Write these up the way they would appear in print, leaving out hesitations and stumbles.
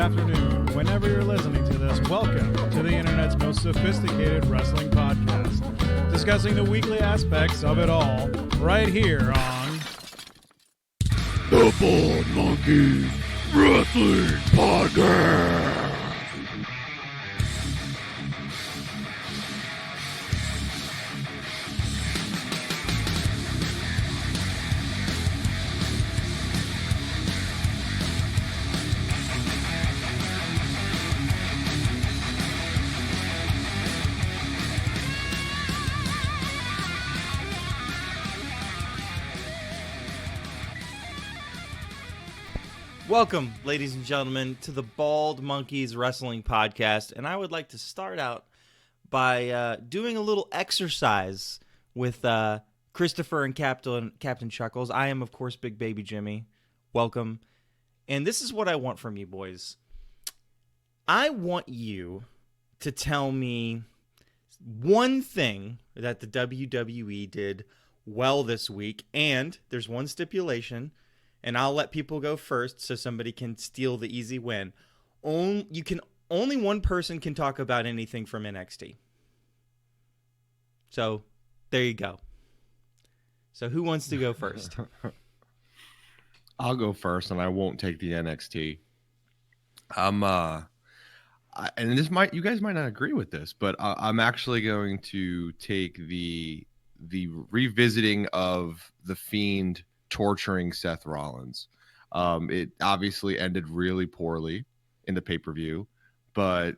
afternoon, whenever you're listening to this, welcome to the internet's most sophisticated wrestling podcast, discussing the weekly aspects of it all, right here on The Bald Monkey Wrestling Podcast. Welcome, ladies and gentlemen, to the Bald Monkeys Wrestling Podcast, and I would like to start out by doing a little exercise with Christopher and Captain Chuckles. I am, of course, Big Baby Jimmy. Welcome. And this is what I want from you, boys. I want you to tell me one thing that the WWE did well this week, and there's one stipulation. And I'll let people go first so somebody can steal the easy win. Only one person can talk about anything from NXT. So, there you go. So, who wants to go first? I'll go first, and I won't take the NXT. And you guys might not agree with this, but I'm actually going to take the revisiting of The Fiend torturing Seth Rollins. It obviously ended really poorly in the pay-per-view, but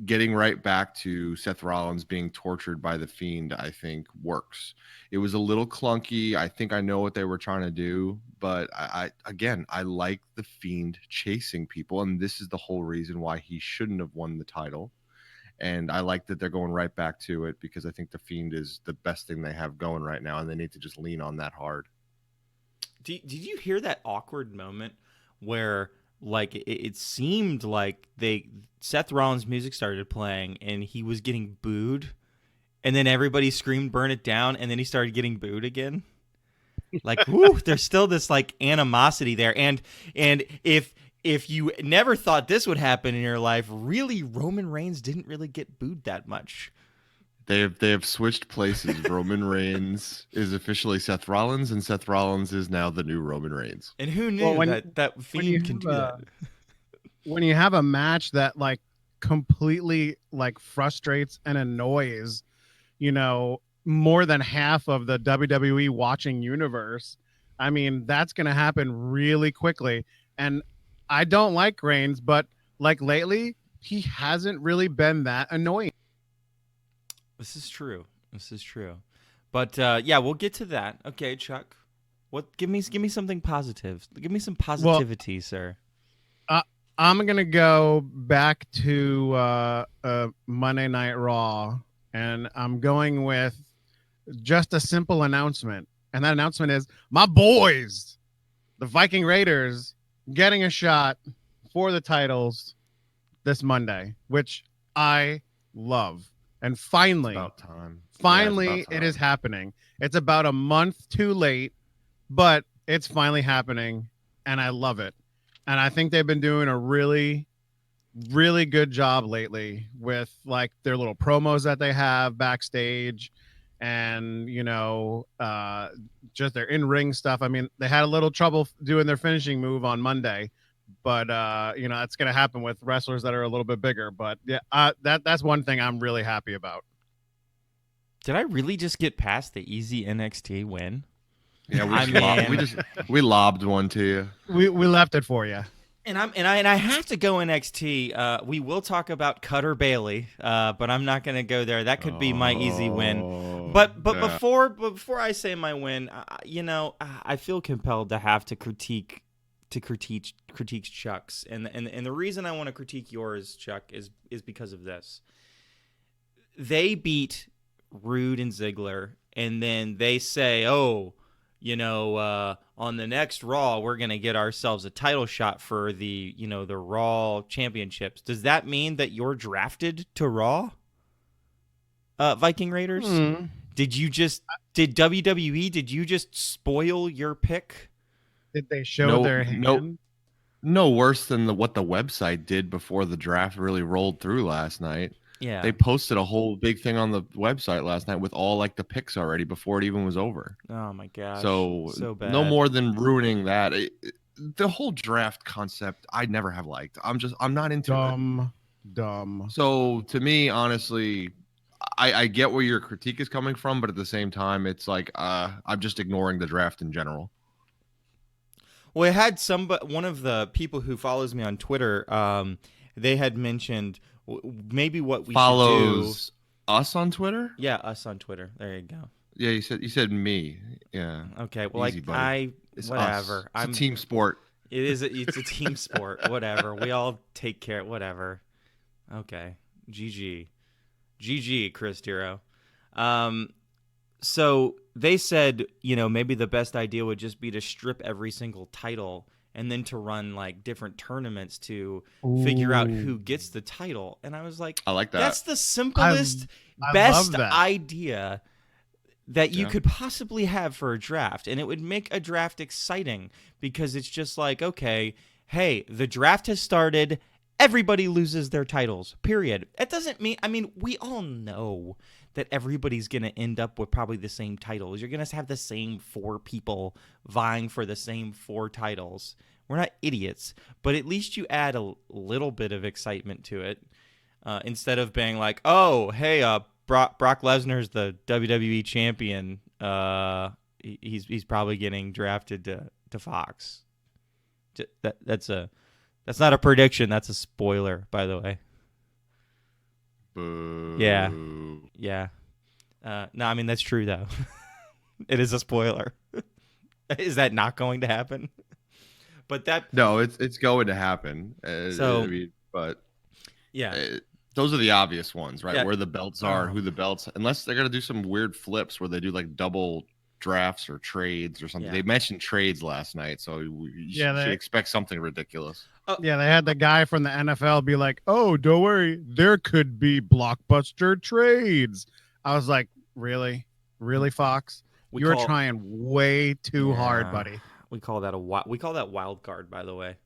getting right back to Seth Rollins being tortured by the Fiend, I think works. It was a little clunky. I think I know what they were trying to do, but I like the Fiend chasing people, and this is the whole reason why he shouldn't have won the title. And I like that they're going right back to it because I think the Fiend is the best thing they have going right now, and they need to just lean on that hard. Did you hear that awkward moment where, like, it seemed like Seth Rollins' music started playing and he was getting booed, and then everybody screamed "Burn it down," and then he started getting booed again? Like, whoo, there's still this like animosity there, and if you never thought this would happen in your life, really, Roman Reigns didn't really get booed that much. They have switched places. Roman Reigns is officially Seth Rollins, and Seth Rollins is now the new Roman Reigns. And who knew that Fiend can do that? When you have a match that like completely like frustrates and annoys, more than half of the WWE watching universe, I mean, that's going to happen really quickly. And I don't like Reigns, but like lately, he hasn't really been that annoying. This is true. But yeah, we'll get to that. Okay, Chuck. Give me something positive. Give me some positivity, sir. I'm gonna go back to Monday Night Raw, and I'm going with just a simple announcement. And that announcement is my boys, the Viking Raiders, getting a shot for the titles this Monday, which I love. And finally, it is happening. It's about a month too late, but it's finally happening, and I love it. And I think they've been doing a really, really good job lately with like their little promos that they have backstage, and just their in-ring stuff. I mean, they had a little trouble doing their finishing move on Monday, but it's going to happen with wrestlers that are a little bit bigger. But yeah, that's one thing I'm really happy about. Did I really just get past the easy NXT win? Yeah, we lobbed one to you. We left it for you. And I have to go NXT. We will talk about Cutter Bayley, but I'm not going to go there. That could be my easy win. But before I say my win, I feel compelled to have to critique Chuck's, and the reason I want to critique yours, Chuck, is because of this. They beat Rude and Ziggler, and then they say, on the next Raw, we're gonna get ourselves a title shot for the Raw championships. Does that mean that you're drafted to Raw, Viking Raiders? Did WWE? Did you just spoil your pick? Did they show their hand? Nope. no worse than what the website did before the draft really rolled through last night. Yeah. They posted a whole big thing on the website last night with all like the picks already before it even was over. Oh my gosh. So So no bad. more than ruining that. The whole draft concept I never have liked. I'm not into it. Dumb. So to me, honestly, I get where your critique is coming from, but at the same time, it's like I'm just ignoring the draft in general. Well, it had one of the people who follows me on Twitter. They had mentioned maybe what we should Follows us on Twitter. do. Yeah, us on Twitter. There you go. Yeah, you said me. Yeah. Okay. Well, Easy, buddy. It's whatever. Us. It's a team sport. It's a team sport. Whatever. We all take care. Whatever. Okay. GG, Chris Tiro. So they said, maybe the best idea would just be to strip every single title and then to run like different tournaments to figure out who gets the title. And I was like, I like that. That's the simplest, I best love that. idea that you could possibly have for a draft. And it would make a draft exciting because it's just like, okay, hey, the draft has started. Everybody loses their titles, period. It doesn't mean, we all know that everybody's going to end up with probably the same titles. You're going to have the same 4 people vying for the same 4 titles. We're not idiots, but at least you add a little bit of excitement to it instead of being like, oh, hey, Brock Lesnar's the WWE champion. He's probably getting drafted to Fox. That's not a prediction. That's a spoiler, by the way. Boo. Yeah. Yeah. No, that's true, though. It is a spoiler. Is that not going to happen? But No, it's going to happen. But yeah. Those are the obvious ones, right? Yeah. Where the belts are, who the belts, unless they're going to do some weird flips where they do like double drafts or trades or something. Yeah. They mentioned trades last night, so you should expect something ridiculous. Yeah, they had the guy from the NFL be like, "Oh, don't worry, there could be blockbuster trades." I was like, "Really, Fox? You're trying way too hard, buddy." We call that wild card, by the way.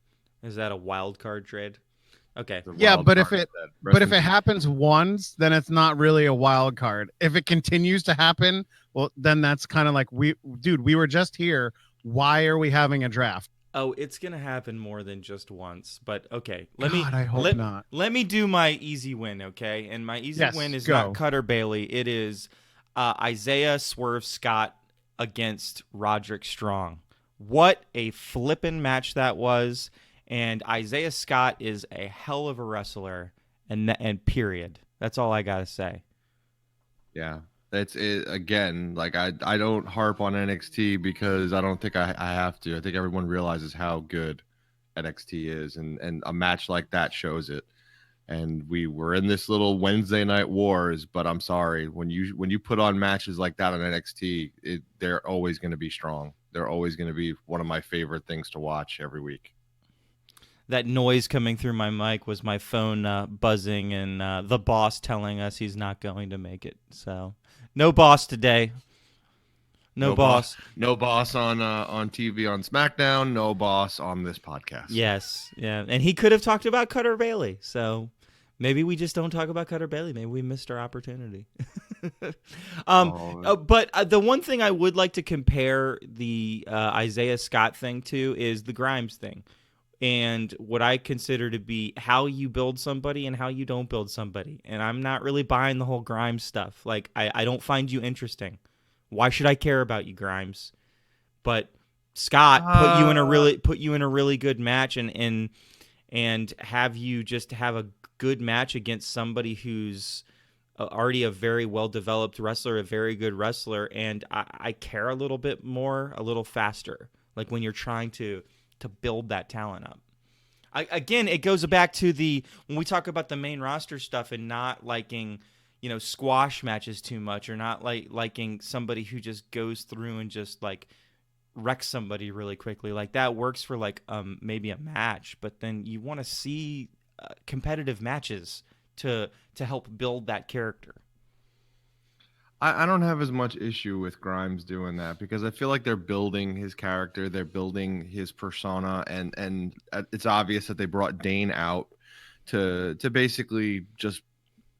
Is that a wild card trade? Okay. Yeah, but if it happens once, then it's not really a wild card. If it continues to happen, well, then that's kind of like we were just here. Why are we having a draft? Oh, it's gonna happen more than just once. But okay, I hope not. Let me do my easy win, okay? And my easy win is not Cutter Bayley. It is Isaiah Swerve Scott against Roderick Strong. What a flippin' match that was! And Isaiah Scott is a hell of a wrestler, and period. That's all I gotta say. Yeah. That's it again. Like I don't harp on NXT because I don't think I have to. I think everyone realizes how good NXT is, and a match like that shows it. And we were in this little Wednesday night wars, but I'm sorry, when you put on matches like that on NXT, they're always going to be strong. They're always going to be one of my favorite things to watch every week. That noise coming through my mic was my phone buzzing and the boss telling us he's not going to make it. So. No boss today. No boss. No boss on TV on SmackDown. No boss on this podcast. Yes. Yeah. And he could have talked about Cutter Bayley. So maybe we just don't talk about Cutter Bayley. Maybe we missed our opportunity. But the one thing I would like to compare the Isaiah Scott thing to is the Grimes thing. And what I consider to be how you build somebody and how you don't build somebody. And I'm not really buying the whole Grimes stuff. Like, I don't find you interesting. Why should I care about you, Grimes? But Scott put you in a really good match and have you just have a good match against somebody who's already a very well-developed wrestler, a very good wrestler. And I care a little bit more, a little faster. Like when you're trying to build that talent up. Again, it goes back to when we talk about the main roster stuff and not liking, squash matches too much, or not liking somebody who just goes through and just like wrecks somebody really quickly. Like that works for like maybe a match, but then you want to see competitive matches to help build that character. I don't have as much issue with Grimes doing that because I feel like they're building his character, they're building his persona, and it's obvious that they brought Dane out to basically just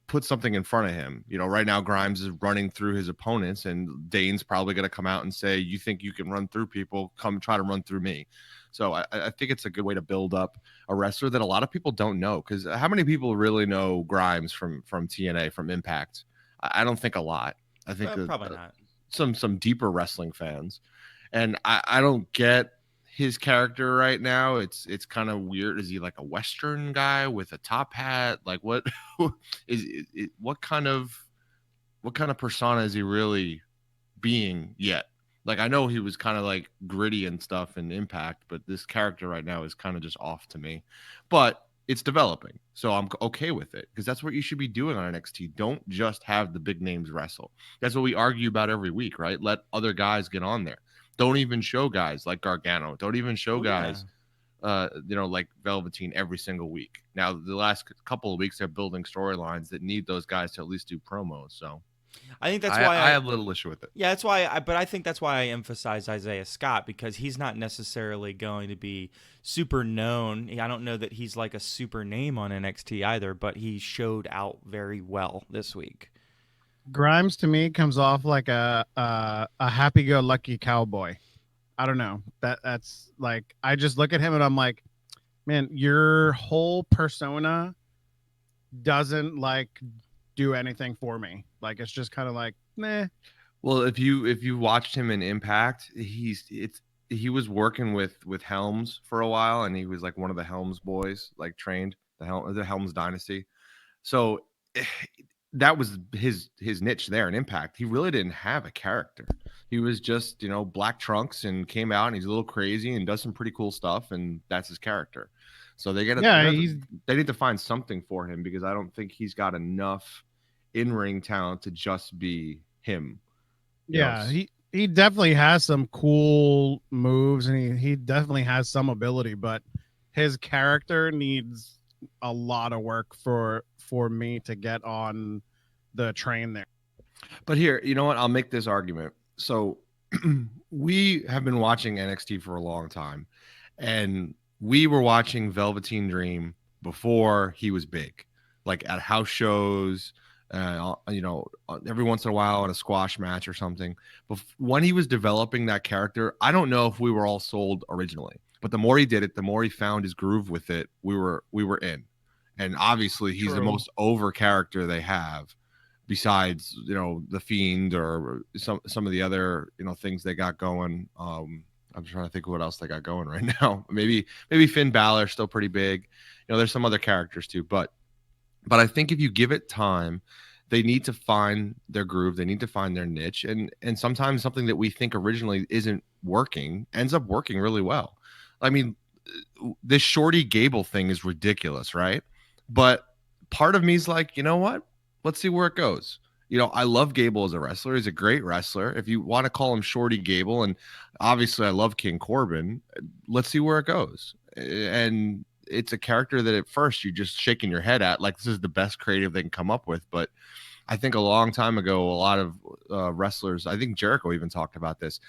put something in front of him. You know, right now Grimes is running through his opponents, and Dane's probably going to come out and say, "You think you can run through people? Come try to run through me." So I think it's a good way to build up a wrestler that a lot of people don't know. Because how many people really know Grimes from TNA, from Impact? I don't think a lot. I think Probably not. some deeper wrestling fans, and I don't get his character right now. It's kind of weird. Is he like a Western guy with a top hat? Like what is it, what kind of persona is he really being yet? Like I know he was kind of like gritty and stuff in Impact, but this character right now is kind of just off to me. But it's developing, so I'm okay with it because that's what you should be doing on NXT. Don't just have the big names wrestle. That's what we argue about every week, right? Let other guys get on there. Don't even show guys like Gargano. Don't even show guys, like Velveteen every single week. Now, the last couple of weeks, they're building storylines that need those guys to at least do promos. So I think that's why I have little issue with it. Yeah, that's why. But I think that's why I emphasize Isaiah Scott, because he's not necessarily going to be super known. I don't know that he's like a super name on NXT either, but he showed out very well this week. Grimes to me comes off like a happy-go-lucky cowboy. I don't know. That's like, I just look at him and I'm like, man, your whole persona doesn't like do anything for me. Like it's just kind of like, meh. Well, if you watched him in Impact, he was working with Helms for a while, and he was like one of the Helms boys, like trained the Helms dynasty. So that was his niche there in Impact. He really didn't have a character. He was just, black trunks and came out and he's a little crazy and does some pretty cool stuff, and that's his character. So they need to find something for him because I don't think he's got enough in-ring talent to just be him. Yeah, he definitely has some cool moves and he definitely has some ability, but his character needs a lot of work for me to get on the train there. But here, you know what? I'll make this argument. So we have been watching NXT for a long time, and we were watching Velveteen Dream before he was big, like at house shows, every once in a while in a squash match or something. But when he was developing that character, I don't know if we were all sold originally, but the more he did it, the more he found his groove with it, we were in. And obviously he's the most over character they have, besides, the Fiend or some of the other, things they got going. I'm trying to think of what else they got going right now. Maybe Finn Balor, still pretty big. There's some other characters too, but I think if you give it time, they need to find their groove. They need to find their niche. And sometimes something that we think originally isn't working ends up working really well. I mean, this Shorty Gable thing is ridiculous, right? But part of me is like, you know what? Let's see where it goes. I love Gable as a wrestler. He's a great wrestler. If you want to call him Shorty Gable, and obviously I love King Corbin, let's see where it goes. And it's a character that at first you're just shaking your head at, like this is the best creative they can come up with. But I think a long time ago, a lot of wrestlers, I think Jericho even talked about this.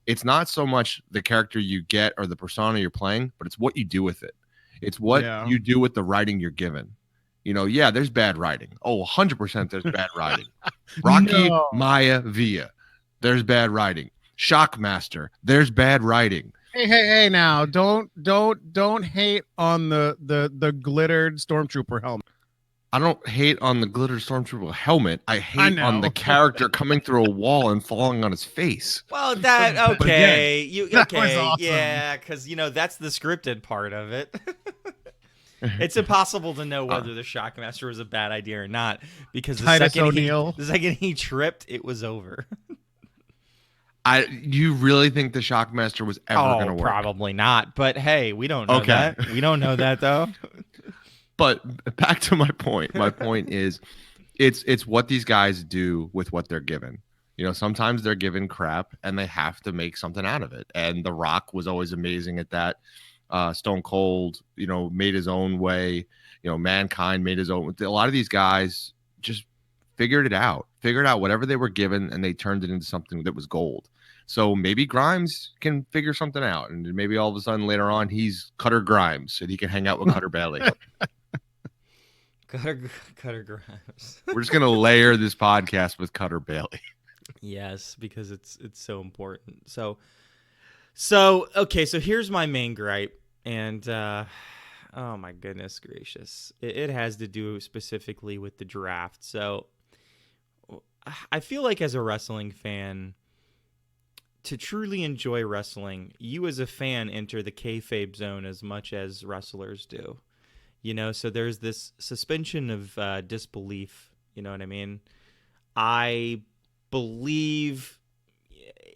It's not so much the character you get or the persona you're playing, but it's what you do with it. It's what you do with the writing you're given. There's bad writing. Oh, 100% there's bad writing. Rocky Maivia, there's bad writing. Shockmaster, there's bad writing. Hey! Now, don't hate on the glittered stormtrooper helmet. I don't hate on the glittered stormtrooper helmet. I hate on the character coming through a wall and falling on his face. Well, okay, awesome. Yeah, because that's the scripted part of it. It's impossible to know whether the Shockmaster was a bad idea or not, because the second he tripped, it was over. You really think the Shockmaster was ever going to work? Probably not. But hey, we don't know that. We don't know that though. But back to my point. My point is, it's what these guys do with what they're given. Sometimes they're given crap and they have to make something out of it. And The Rock was always amazing at that. Stone Cold, made his own way. Mankind made his own. A lot of these guys just figured out whatever they were given, and they turned it into something that was gold. So maybe Grimes can figure something out, and maybe all of a sudden later on he's Cutter Grimes and he can hang out with Cutter Bayley. Cutter Grimes. We're just gonna layer this podcast with Cutter Bayley. Yes, because it's so important. So okay, so here's my main gripe, and oh my goodness gracious, it has to do specifically with the draft. So I feel like as a wrestling fan, to truly enjoy wrestling, you as a fan enter the kayfabe zone as much as wrestlers do. You know, so there's this suspension of disbelief. You know what I mean? I believe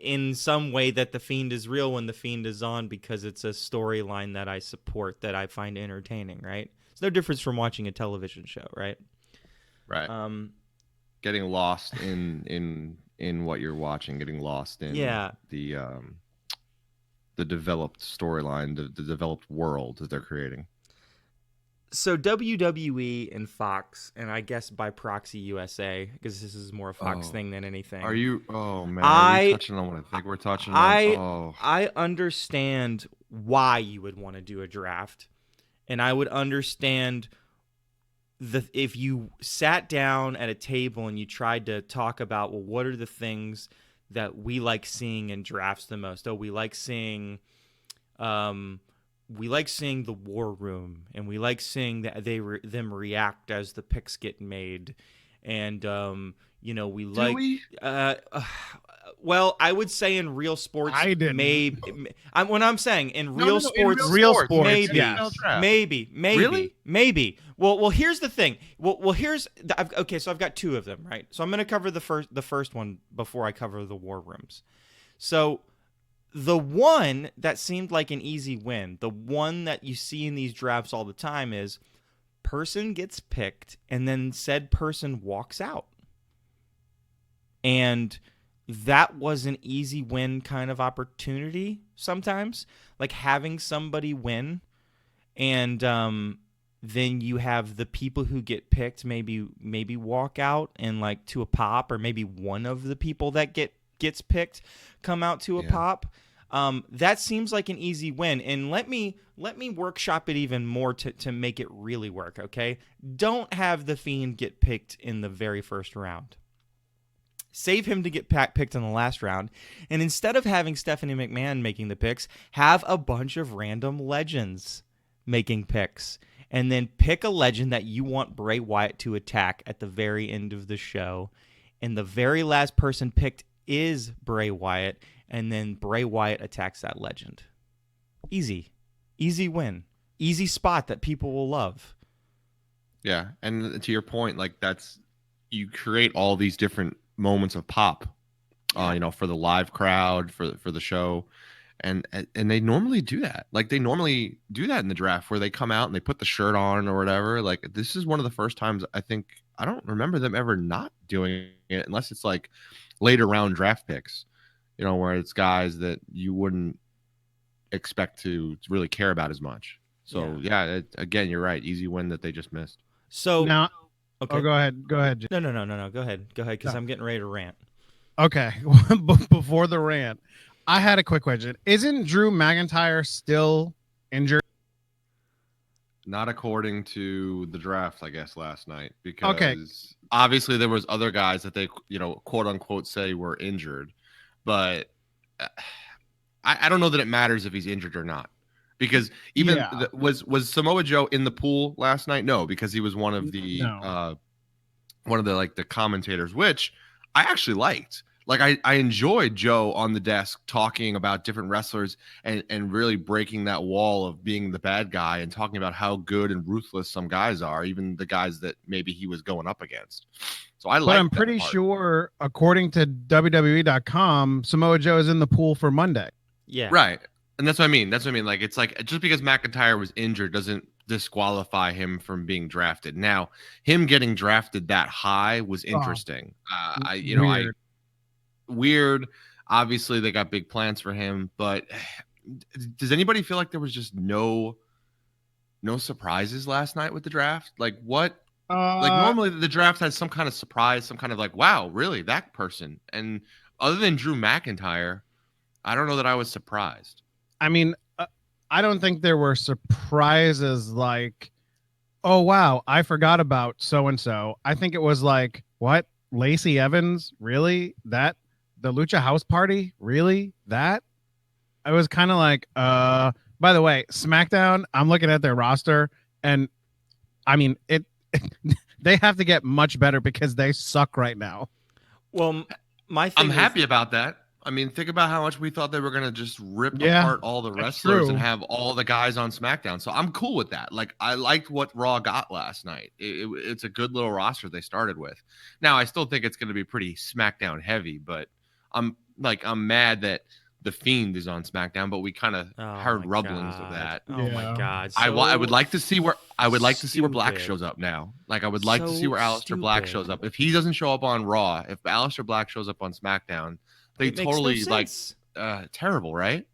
in some way that the Fiend is real when the Fiend is on, because it's a storyline that I support, that I find entertaining, right? It's no difference from watching a television show, right? Right. Getting lost in what you're watching, getting lost in the developed storyline, the developed world that they're creating. So WWE and Fox, and I guess by proxy USA, because this is more a Fox thing than anything. Are you? Oh man, are we touching on what I think we're touching on? I understand why you would want to do a draft, and I would understand if you sat down at a table and you tried to talk about, well, what are the things that we like seeing in drafts the most? Oh, we like seeing the war room, and we like seeing that them react as the picks get made, and we like. Well, I would say in real sports, I didn't. Maybe. When I'm saying in real sports, maybe, Really? maybe. Well, here's the thing. Okay, so I've got two of them, right? So I'm going to cover the first one before I cover the war rooms. So the one that seemed like an easy win, the one that you see in these drafts all the time, is person gets picked and then said person walks out. And that was an easy win kind of opportunity sometimes, like having somebody win, and then you have the people who get picked maybe walk out and like to a pop, or maybe one of the people that gets picked come out to a pop. That seems like an easy win, and let me workshop it even more to make it really work. Okay, don't have the Fiend get picked in the very first round. Save him to get picked in the last round, and instead of having Stephanie McMahon making the picks, have a bunch of random legends making picks, and then pick a legend that you want Bray Wyatt to attack at the very end of the show, and the very last person picked is Bray Wyatt, and then Bray Wyatt attacks that legend. Easy win, easy spot that people will love. Yeah, and to your point, like you create all these different moments of pop, for the live crowd, for the show, and they normally do that. Like they normally do that in the draft, where they come out and they put the shirt on or whatever. Like this is one of the first times I don't remember them ever not doing it, unless it's like later round draft picks, where it's guys that you wouldn't expect to really care about as much. So again, you're right. Easy win that they just missed. So now. Okay. Oh, go ahead. Jim. No. Go ahead, because I'm getting ready to rant. Okay. Before the rant, I had a quick question. Isn't Drew McIntyre still injured? Not according to the draft, I guess, last night, because obviously there was other guys that they, quote unquote, say were injured, but I don't know that it matters if he's injured or not. Because even was Samoa Joe in the pool last night? No, because he was one of the the commentators, which I actually liked. Like I enjoyed Joe on the desk talking about different wrestlers and really breaking that wall of being the bad guy and talking about how good and ruthless some guys are, even the guys that maybe he was going up against. So But I'm pretty sure, according to WWE.com, Samoa Joe is in the pool for Monday. Yeah. Right. And that's what I mean. Like, it's like, just because McIntyre was injured doesn't disqualify him from being drafted. Now, him getting drafted that high was interesting. Weird. Obviously, they got big plans for him. But does anybody feel like there was just no surprises last night with the draft? Like, what Like normally the draft has some kind of surprise, some kind of like, wow, really, that person. And other than Drew McIntyre, I don't know that I was surprised. I mean, I don't think there were surprises like, oh wow, I forgot about so and so. I think it was like, what? Lacey Evans? Really? That? The Lucha House Party? Really? That? I was kind of like, by the way, SmackDown, I'm looking at their roster and I mean, they have to get much better because they suck right now. Well, my thing I'm is, happy about that. I mean, think about how much we thought they were going to just rip Yeah, apart all the that's wrestlers and true. have all the guys on SmackDown. So I'm cool with that. Like, I liked what Raw got last night. It's a good little roster they started with. Now, I still think it's going to be pretty SmackDown heavy, but I'm mad that The Fiend is on SmackDown, but we kind of heard rumblings of that. Oh my Yeah. god! I would like to see where Black stupid. shows up now. Like I would like to see So where Aleister Black stupid. shows up. If he doesn't show up on Raw, if Aleister Black shows up on SmackDown, they It makes no totally like sense. terrible, right?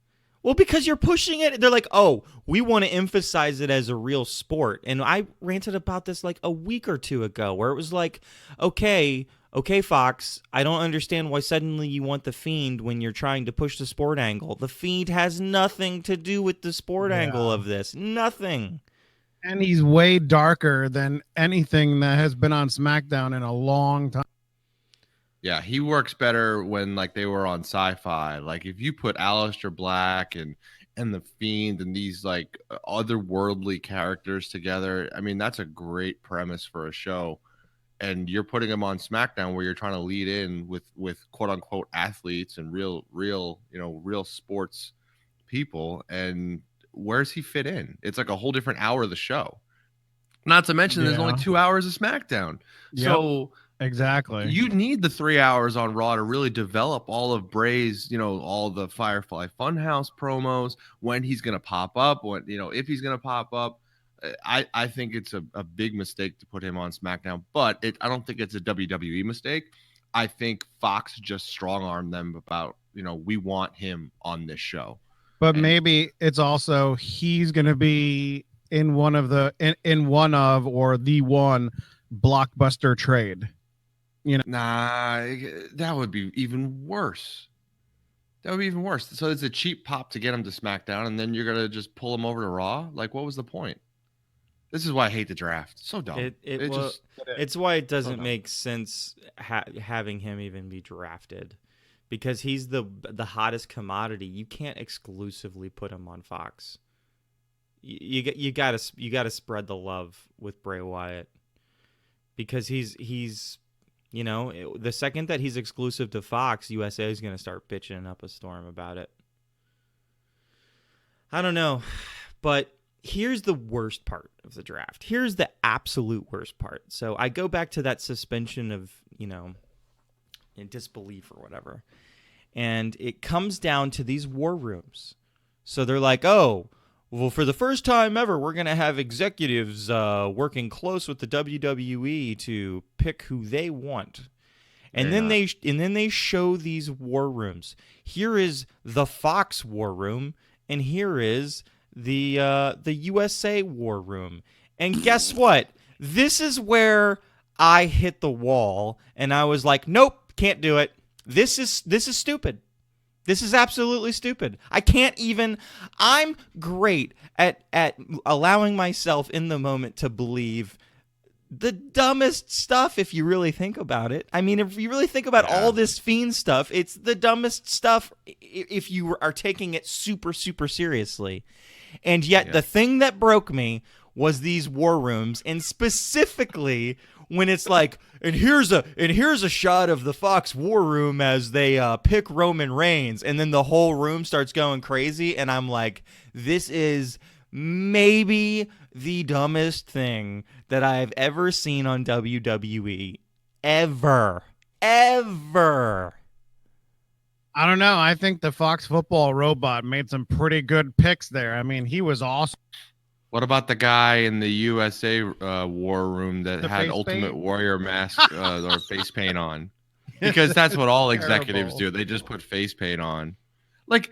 Well, because you're pushing it. They're like, oh, we want to emphasize it as a real sport. And I ranted about this like a week or two ago, where it was like, okay, Fox, I don't understand why suddenly you want the Fiend when you're trying to push the sport angle. The Fiend has nothing to do with the sport angle of this. Nothing. And he's way darker than anything that has been on SmackDown in a long time. Yeah, he works better when like they were on Sci-Fi. Like if you put Aleister Black and the Fiend and these like otherworldly characters together, I mean that's a great premise for a show. And you're putting them on SmackDown where you're trying to lead in with quote unquote athletes and real sports people. And where's he fit in? It's like a whole different hour of the show. Not to mention there's only 2 hours of SmackDown. Yep. So Exactly. you need the 3 hours on Raw to really develop all of Bray's, all the Firefly Funhouse promos, when he's going to pop up, if he's going to pop up. I think it's a big mistake to put him on SmackDown, but I don't think it's a WWE mistake. I think Fox just strong-armed them about, we want him on this show. But maybe it's also he's going to be in one of the or the one blockbuster trade. Nah, that would be even worse. So it's a cheap pop to get him to SmackDown, and then you're gonna just pull him over to Raw. Like, what was the point? This is why I hate the draft. So dumb. It's why it doesn't make sense having him even be drafted, because he's the hottest commodity. You can't exclusively put him on Fox. You gotta spread the love with Bray Wyatt, because he's the second that he's exclusive to Fox, USA is gonna start bitching up a storm about it. I don't know, but here's the worst part of the draft. Here's the absolute worst part. So I go back to that suspension of, in disbelief or whatever. And it comes down to these war rooms. So they're like, oh, well, for the first time ever, we're going to have executives working close with the WWE to pick who they want. And then they show these war rooms. Here is the Fox war room, and here is the USA war room. And guess what? This is where I hit the wall, and I was like, nope, can't do it. This is stupid. This is absolutely stupid. I'm great at allowing myself in the moment to believe the dumbest stuff, if you really think about it. I mean, if you really think about all this Fiend stuff, it's the dumbest stuff if you are taking it super, super seriously. And yet the thing that broke me was these war rooms, and specifically when it's like, and here's a shot of the Fox war room as they pick Roman Reigns, and then the whole room starts going crazy, and I'm like, this is maybe the dumbest thing that I've ever seen on WWE. Ever. I don't know. I think the Fox football robot made some pretty good picks there. I mean, he was awesome. What about the guy in the USA war room that had Ultimate Warrior mask or face paint on? Because that's what all executives do. They just put face paint on. Like,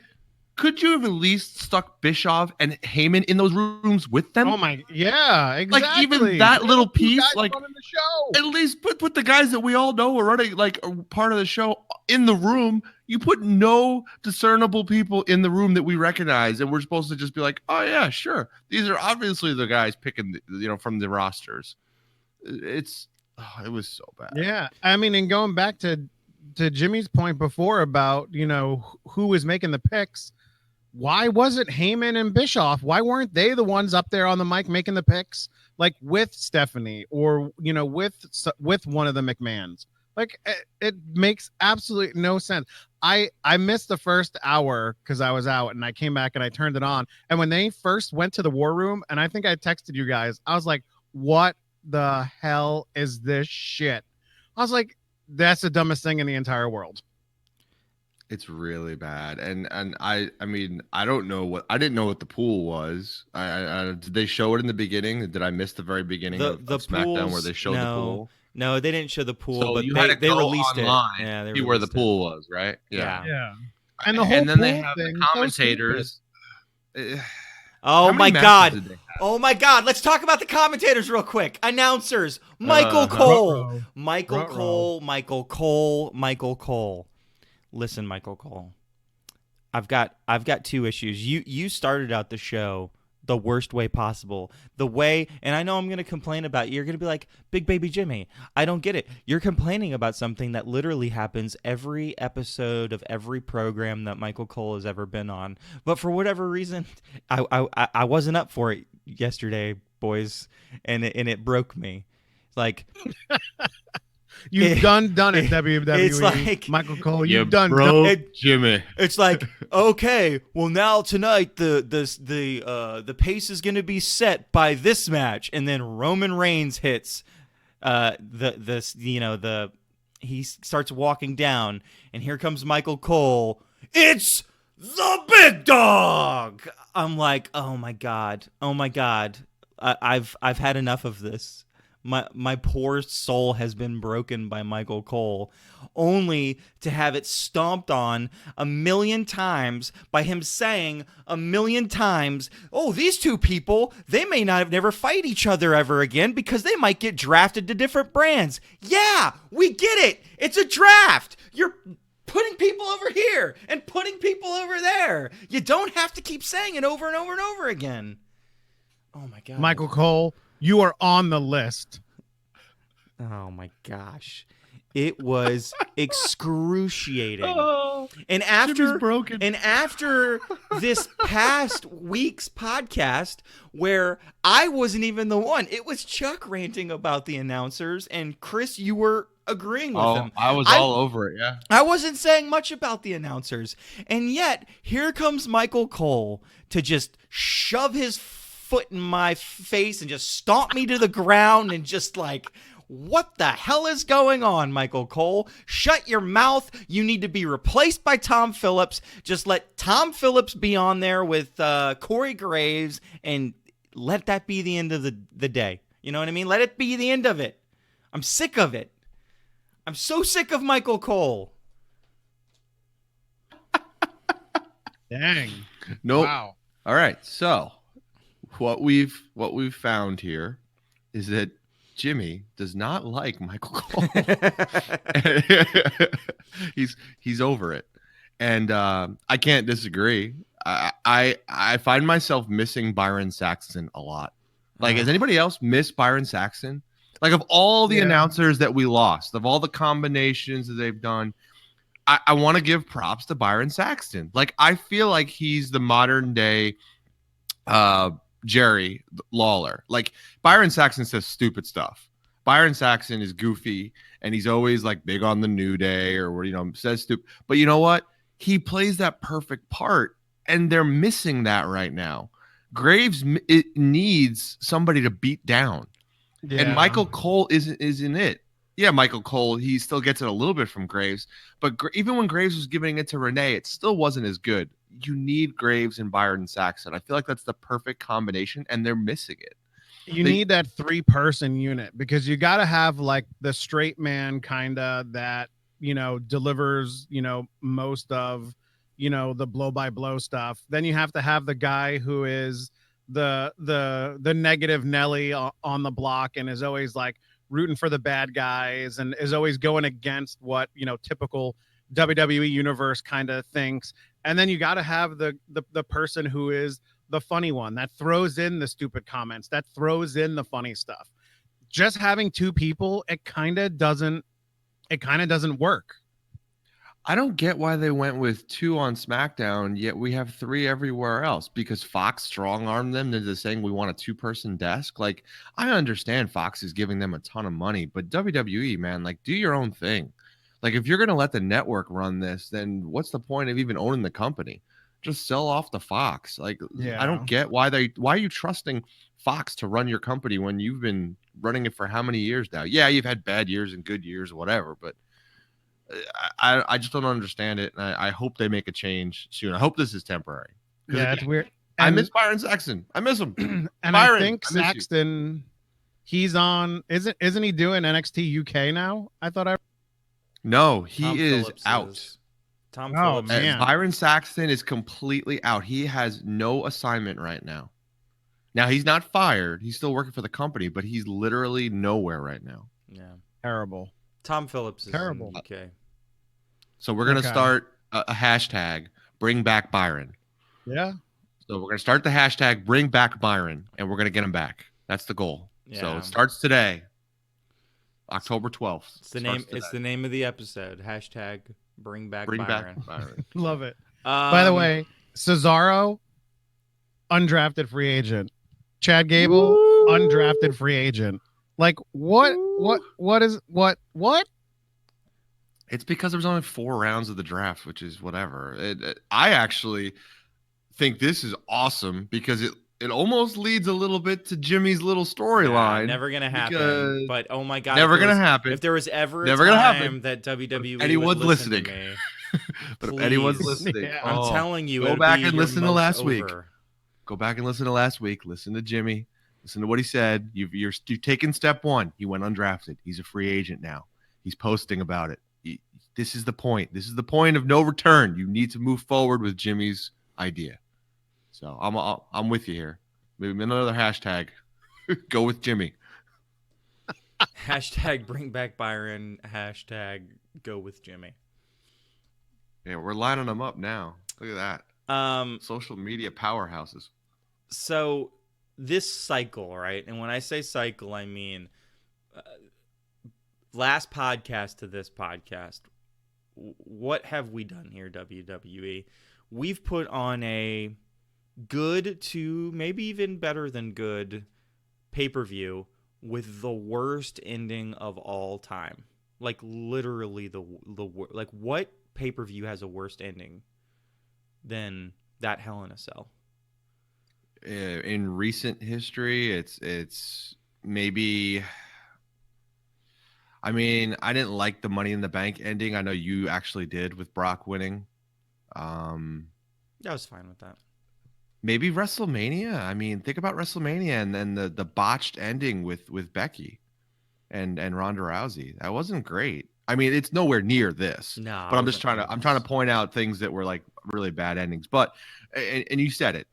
could you have at least stuck Bischoff and Heyman in those rooms with them? Oh my, yeah, exactly. Like even that They're little the two piece, guys like running the show. at least put the guys that we all know are running like a part of the show in the room. You put no discernible people in the room that we recognize, and we're supposed to just be like, oh yeah, sure. These are obviously the guys picking, from the rosters. It was so bad. Yeah, I mean, and going back to Jimmy's point before about who was making the picks. Why was it Heyman and Bischoff? Why weren't they the ones up there on the mic making the picks, like with Stephanie or with one of the McMahons? Like it makes absolutely no sense. I missed the first hour because I was out, and I came back and I turned it on. And when they first went to the war room, and I think I texted you guys, I was like, "What the hell is this shit?" I was like, "That's the dumbest thing in the entire world." It's really bad, and I mean I didn't know what the pool was. Did they show it in the beginning? Did I miss the very beginning of SmackDown where they showed the pool? No, they didn't show the pool, So but you had to they go released online, it. Yeah, they see where the released it. pool was, right? Yeah. And the whole and then they pool have thing, the so commentators. Oh How my many matches God. did they have? Oh my God. Let's talk about the commentators real quick. Announcers. Michael Cole. ruh-roh. Michael Ruh-roh. Cole. Michael Cole. Michael Cole. Listen, Michael Cole. I've got two issues. You started out the show the worst way possible. The way, and I know I'm going to complain about, you're going to be like, Big Baby Jimmy, I don't get it. You're complaining about something that literally happens every episode of every program that Michael Cole has ever been on. But for whatever reason, I wasn't up for it yesterday, boys, and it broke me. Like You've done it, WWE. It's like, Michael Cole, You you've done broke Jimmy. It's like, okay, well now tonight the pace is going to be set by this match, and then Roman Reigns hits he starts walking down, and here comes Michael Cole. It's the big dog. I'm like, oh my god, I've had enough of this. My poor soul has been broken by Michael Cole, only to have it stomped on 1,000,000 times by him saying 1,000,000 times, oh, these two people, they may not have never fight each other ever again because they might get drafted to different brands. Yeah, we get it. It's a draft. You're putting people over here and putting people over there. You don't have to keep saying it over and over and over again. Oh my God. Michael Cole, you are on the list. Oh my gosh. It was excruciating. And Jimmy's broken. after this past week's podcast where I wasn't even the one, it was Chuck ranting about the announcers, and Chris, you were agreeing with him. I was all over it, yeah. I wasn't saying much about the announcers. And yet, here comes Michael Cole to just shove his foot in my face and just stomp me to the ground and just like, what the hell is going on, Michael Cole? Shut your mouth. You need to be replaced by Tom Phillips. Just let Tom Phillips be on there with Corey Graves, and let that be the end of the day. You know what I mean? Let it be the end of it. I'm sick of it. I'm so sick of Michael Cole. Dang. Nope. Wow. All right. So what we've found here is that Jimmy does not like Michael Cole. he's over it. And I can't disagree. I find myself missing Byron Saxton a lot. Like, has anybody else missed Byron Saxton? Like, of all the announcers that we lost, of all the combinations that they've done, I want to give props to Byron Saxton. Like, I feel like he's the modern day Jerry Lawler. Like, Byron Saxton says stupid stuff. Byron Saxton is goofy, and he's always like big on the New Day or says stupid. But you know what? He plays that perfect part, and they're missing that right now. Graves needs somebody to beat down. Yeah. And Michael Cole isn't it. Yeah, Michael Cole, he still gets it a little bit from Graves, but even when Graves was giving it to Renee, it still wasn't as good. You need Graves and Byron Saxton. I feel like that's the perfect combination, and they're missing it. You need that 3-person unit, because you got to have like the straight man kind of that, delivers, most of the blow by blow stuff. Then you have to have the guy who is the negative Nelly on the block and is always like rooting for the bad guys and is always going against what typical WWE universe kind of thinks. And then you got to have the person who is the funny one that throws in the stupid comments, that throws in the funny stuff. Just having two people, it kind of doesn't work. I don't get why they went with 2 on SmackDown, yet we have 3 everywhere else, because Fox strong-armed them into saying we want a 2-person desk. Like, I understand Fox is giving them a ton of money, but WWE, man, like, do your own thing. Like, if you're going to let the network run this, then what's the point of even owning the company? Just sell off to Fox. Like, I don't get why are you trusting Fox to run your company when you've been running it for how many years now? Yeah, you've had bad years and good years, whatever, but I just don't understand it. And I hope they make a change soon. I hope this is temporary. Yeah, it's weird. I miss Byron Saxton. I miss him. And Byron, I think Saxton, he's on. Isn't he doing NXT UK now? I thought No, he Tom is Phillips out. is. Tom Oh, Phillips. man. Byron Saxton is completely out. He has no assignment right now. Now, he's not fired. He's still working for the company, but he's literally nowhere right now. Yeah. terrible. Tom Phillips is Terrible. in UK. So we're going to Okay. start a hashtag, bring back Byron. Yeah. So we're going to start the hashtag, bring back Byron, and we're going to get him back. That's the goal. So Yeah. it starts today, October 12th. It's the name. It's the name of the episode. Hashtag bring back Bring Byron. back Byron. Love it. By the way, Cesaro, undrafted free agent. Chad Gable, undrafted free agent. Like what? It's because there was only 4 rounds of the draft, which is whatever. I actually think this is awesome because it almost leads a little bit to Jimmy's little storyline. Never gonna happen. because- But oh my god, Never if there gonna was- happen. If there was ever Never a gonna time happen. that WWE anyone's would listen listening. to me, But if anyone's please. listening, Yeah. I'm telling you, go it'd back be and your listen to most last week. over. Go back and listen to last week. Listen to Jimmy. Listen to what he said. You're taking step 1. He went undrafted. He's a free agent now. He's posting about it. This is the point. This is the point of no return. You need to move forward with Jimmy's idea. So I'm with you here. Maybe another hashtag. Go with Jimmy. Hashtag bring back Byron. Hashtag go with Jimmy. Yeah, we're lining them up now. Look at that. Social media powerhouses. So this cycle, right? And when I say cycle, I mean last podcast to this podcast. What have we done here, WWE? We've put on a good to maybe even better than good pay-per-view with the worst ending of all time. Like literally the like what pay-per-view has a worst ending than that Hell in a Cell? In recent history, it's maybe. I mean, I didn't like the Money in the Bank ending. I know you actually did with Brock winning. I was fine with that. Maybe WrestleMania. I mean, think about WrestleMania and then the botched ending with Becky and Ronda Rousey. That wasn't great. I mean, it's nowhere near this. No, but I'm trying to point out things that were like really bad endings. But and you said it.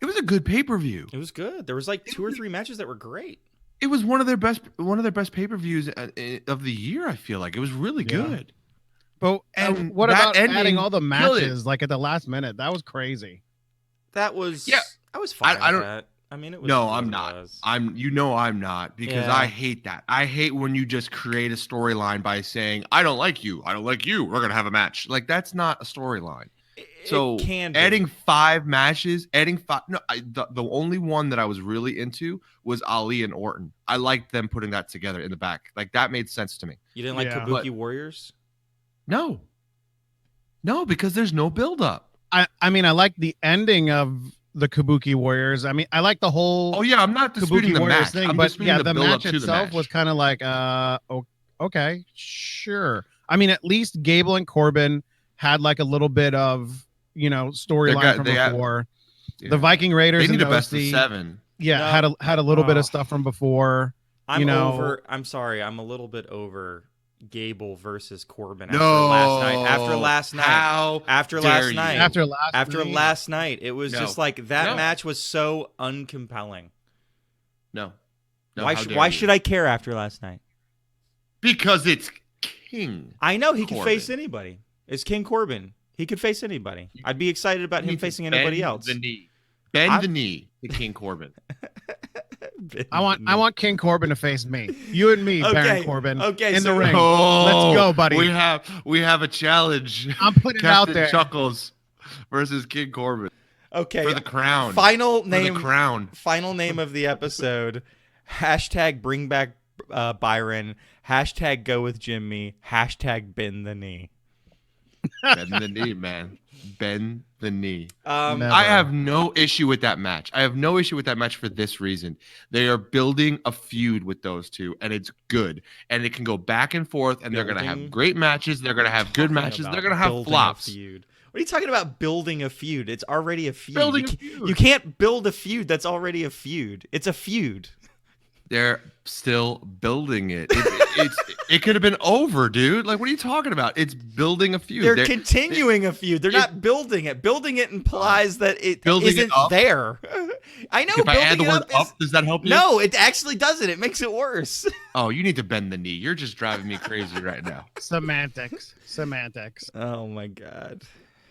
It was a good pay-per-view. It was good. There was like 2 or 3 matches that were great. It was one of their best pay-per-views of the year. I feel like it was really good. But And what that about ending adding all the killed it. matches like at the last minute? That was crazy. That was I was I fine don't- with that. I mean, it was. No, what I'm it not. was. I'm not because Yeah. I hate that. I hate when you just create a storyline by saying, I don't like you. I don't like you. We're going to have a match. Like, that's not a storyline. So it can be. adding 5 matches, the only one that I was really into was Ali and Orton. I liked them putting that together in the back. Like, that made sense to me. You didn't like Yeah. Kabuki Warriors? No, because there's no buildup. I mean, I like the ending of the Kabuki Warriors. I mean, I like the whole Oh yeah, I'm not disputing Kabuki the Warriors match. thing, I'm but disputing yeah, the the build-up match to the itself match. was kind of like, okay, sure. I mean, at least Gable and Corbin had like a little bit of storyline from before. Yeah. The Viking Raiders They need and a best of OC, 7. yeah, No. had a little bit Oh. of stuff from before. I'm You know- over. I'm sorry. I'm a little bit over Gable versus Corbin No. after last night. How After dare last you. night. After last night, it was No. just like that No. match was so uncompelling. No. Why should I care after last night? Because it's King. I know he Corbin. could face anybody. It's King Corbin. He could face anybody. I'd be excited about him facing anybody else. Bend the knee to King Corbin. I want King Corbin to face me. You and me, Baron Corbin. Okay, in so- the ring. Oh, Let's go, buddy. We have a challenge. I'm putting it out Captain there. Chuckles versus King Corbin Okay. for the crown. Final For name. the crown. Final name of the episode. # bring back Byron. # go with Jimmy. # bend the knee. Bend the knee, man. Bend the knee. Never. I have no issue with that match. I have no issue with that match for this reason. They are building a feud with those two, and it's good. And it can go back and forth, and they're going to have great matches. They're going to have good matches. They're going to have Building a flops. feud. What are you talking about building a feud? It's already a feud. Building a feud. You can't build a feud that's already a feud. It's a feud. They're still building it. It could have been over, dude. Like, what are you talking about? It's building a feud. They're continuing a feud. They're not building it. Building it implies that it Building it isn't up? there. I know. If I add the building word it up, up, does that help you? No, it actually doesn't. It makes it worse. Oh, you need to bend the knee. You're just driving me crazy right now. Semantics. Oh my god.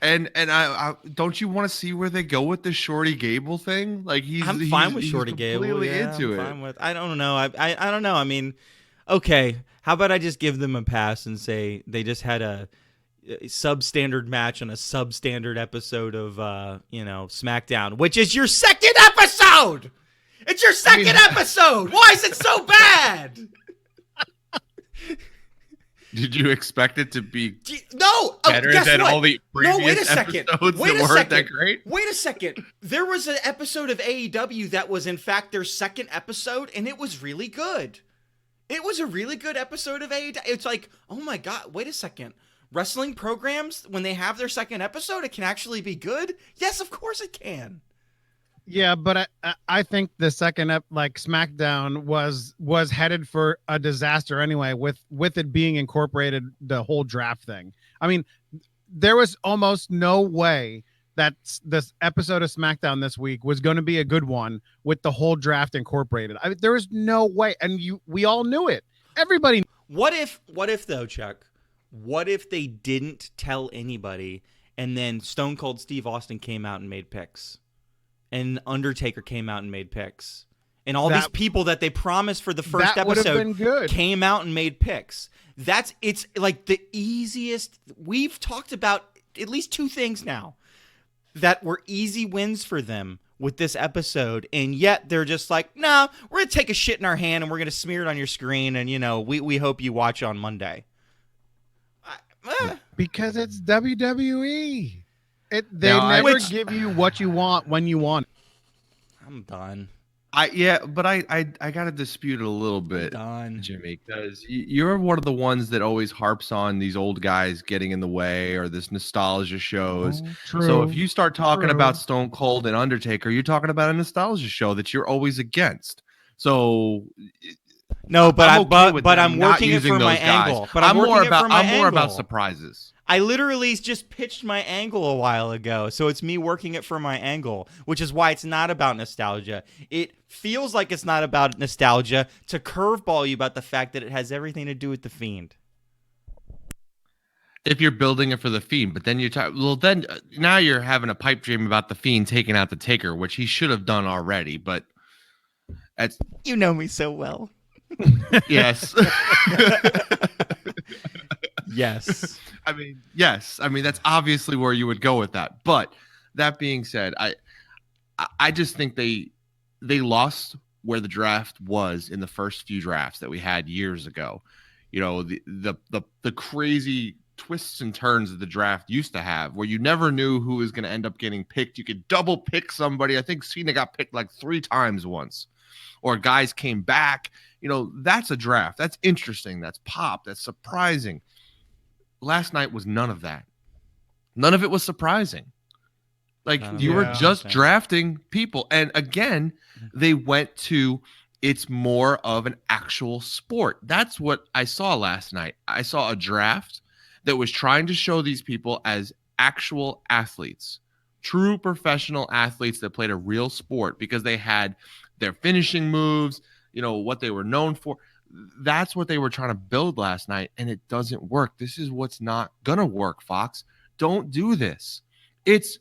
And I don't you want to see where they go with the Shorty Gable thing? Like I'm fine with Shorty completely Gable. Yeah, into I'm it. fine with. I don't know. I don't know. I mean, okay. How about I just give them a pass and say they just had a substandard match on a substandard episode of SmackDown, which is your second episode. It's your second episode. Why is it so bad? Did you expect it to be No. better guess than what? all the previous No, wait a second. episodes Wait that a weren't second. that great? Wait a second. There was an episode of AEW that was in fact their second episode, and it was really good. It was a really good episode of AEW. It's like, oh my god, wait a second. Wrestling programs, when they have their second episode, it can actually be good? Yes, of course it can. Yeah, but I think the second SmackDown was headed for a disaster anyway, with it being incorporated the whole draft thing. I mean, there was almost no way that this episode of SmackDown this week was going to be a good one with the whole draft incorporated. There was no way, and we all knew it. Everybody. What if though, Chuck? What if they didn't tell anybody, and then Stone Cold Steve Austin came out and made picks? And Undertaker came out and made picks. And all these people that they promised for the first episode came out and made picks. It's like the easiest. We've talked about at least two things now that were easy wins for them with this episode. And yet they're just like, nah, we're going to take a shit in our hand and we're going to smear it on your screen. And, we hope you watch on Monday. Because it's WWE. They Now, never give you what you want when you want. I'm done. But I gotta dispute it a little bit, Done. Jimmy, because you're one of the ones that always harps on these old guys getting in the way or this nostalgia shows. True. So if you start talking about Stone Cold and Undertaker, you're talking about a nostalgia show that you're always against. So No, but I'm I'm working it for my angle. But I'm more about surprises. I literally just pitched my angle a while ago, so it's me working it for my angle, which is why it's not about nostalgia. It feels like it's not about nostalgia to curveball you about the fact that it has everything to do with The Fiend. If you're building it for the Fiend, but then then now you're having a pipe dream about the Fiend taking out the Taker, which he should have done already. But that's You know me so well. yes. Yes. Yes. That's obviously where you would go with that. But that being said, I just think they lost where the draft was in the first few drafts that we had years ago. The crazy twists and turns that the draft used to have, where you never knew who was going to end up getting picked. You could double pick somebody. I think Cena got picked like 3 times once, or guys came back. That's a draft. That's interesting. That's pop. That's surprising. Last night was none of that. None of it was surprising. Like, you were just drafting people. And again, they went to It's more of an actual sport. That's what I saw last night. I saw a draft that was trying to show these people as actual athletes, true professional athletes that played a real sport because they had their finishing moves, what they were known for. That's what they were trying to build last night, and it doesn't work. This is what's not gonna work, Fox. Don't do this. It's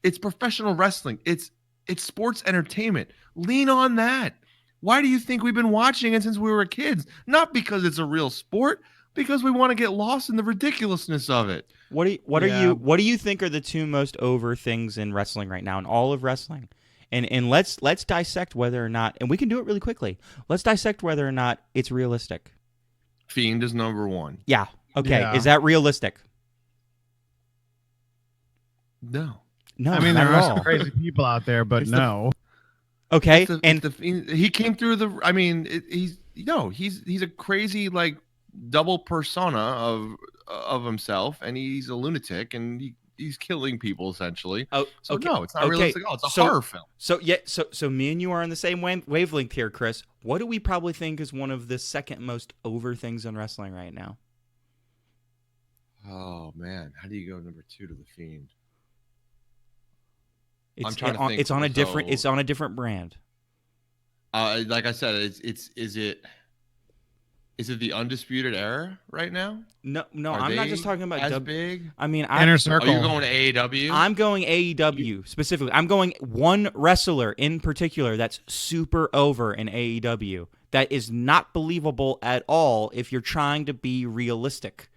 it's professional wrestling. It's sports entertainment. Lean on that. Why do you think we've been watching it since we were kids? Not because it's a real sport, because we want to get lost in the ridiculousness of it. What do you think are the two most over things in wrestling right now, in all of wrestling? And let's dissect whether or not, and we can do it really quickly. Let's dissect whether or not it's realistic. Fiend is number one. Yeah. Okay. Yeah. Is that realistic? No. No. I mean, not there at are some all. crazy people out there, but It's no. Okay. He came through the. I mean, he's a crazy like double persona of himself, and he's a lunatic, and he's killing people essentially. Oh, So okay. no, it's not Okay. realistic at all. It's a So- horror film. So me and you are on the same wavelength here, Chris. What do we probably think is one of the second most over things in wrestling right now? Oh man, how do you go number 2 to the Fiend? It's, trying to think. it's on a different. So- It's on a different brand. Like I said, is it the Undisputed Era right now? No, Are I'm not they just talking about as big. I mean, Inner Are Circle. you going to AEW? I'm going AEW specifically. I'm going one wrestler in particular that's super over in AEW. That is not believable at all if you're trying to be realistic.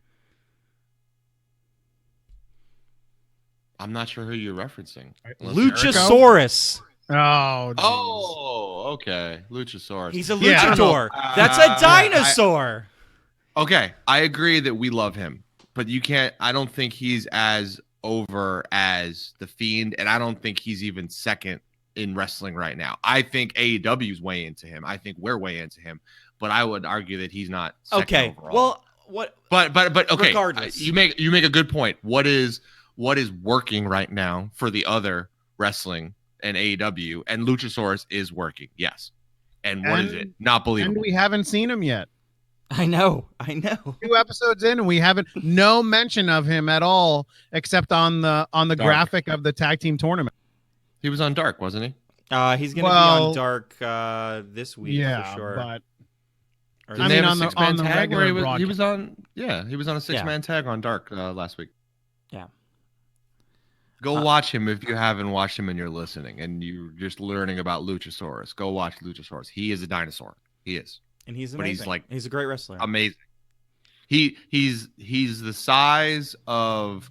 I'm not sure who you're referencing. Unless Luchasaurus. Oh, geez. Oh, okay. Luchasaurus. He's a Yeah, I don't luchador. know. That's a dinosaur. Okay, I agree that we love him, but you can't. I don't think he's as over as the Fiend, and I don't think he's even second in wrestling right now. I think AEW's way into him. I think we're way into him, but I would argue that he's not second Okay. overall. Well, what? but okay. Regardless. You make a good point. What is working right now for the other wrestling and AEW, and Luchasaurus is working. Yes. And what is And- it? Not believable. And we haven't seen him yet. I know. 2 episodes in, and we haven't no mention of him at all, except on the graphic of the tag team tournament. He was on Dark, wasn't he? He's going to be Well, on Dark this week Yeah, for sure. but Or I Didn't they mean, have a on the- six-man on the tag where regular he was on. Yeah, he was on a 6-man tag on Dark last week. Yeah. Go watch him if you haven't watched him and you're listening and you're just learning about Luchasaurus. Go watch Luchasaurus. He is a dinosaur. He is and he's but he's amazing. He's a great wrestler. amazing. He's the size of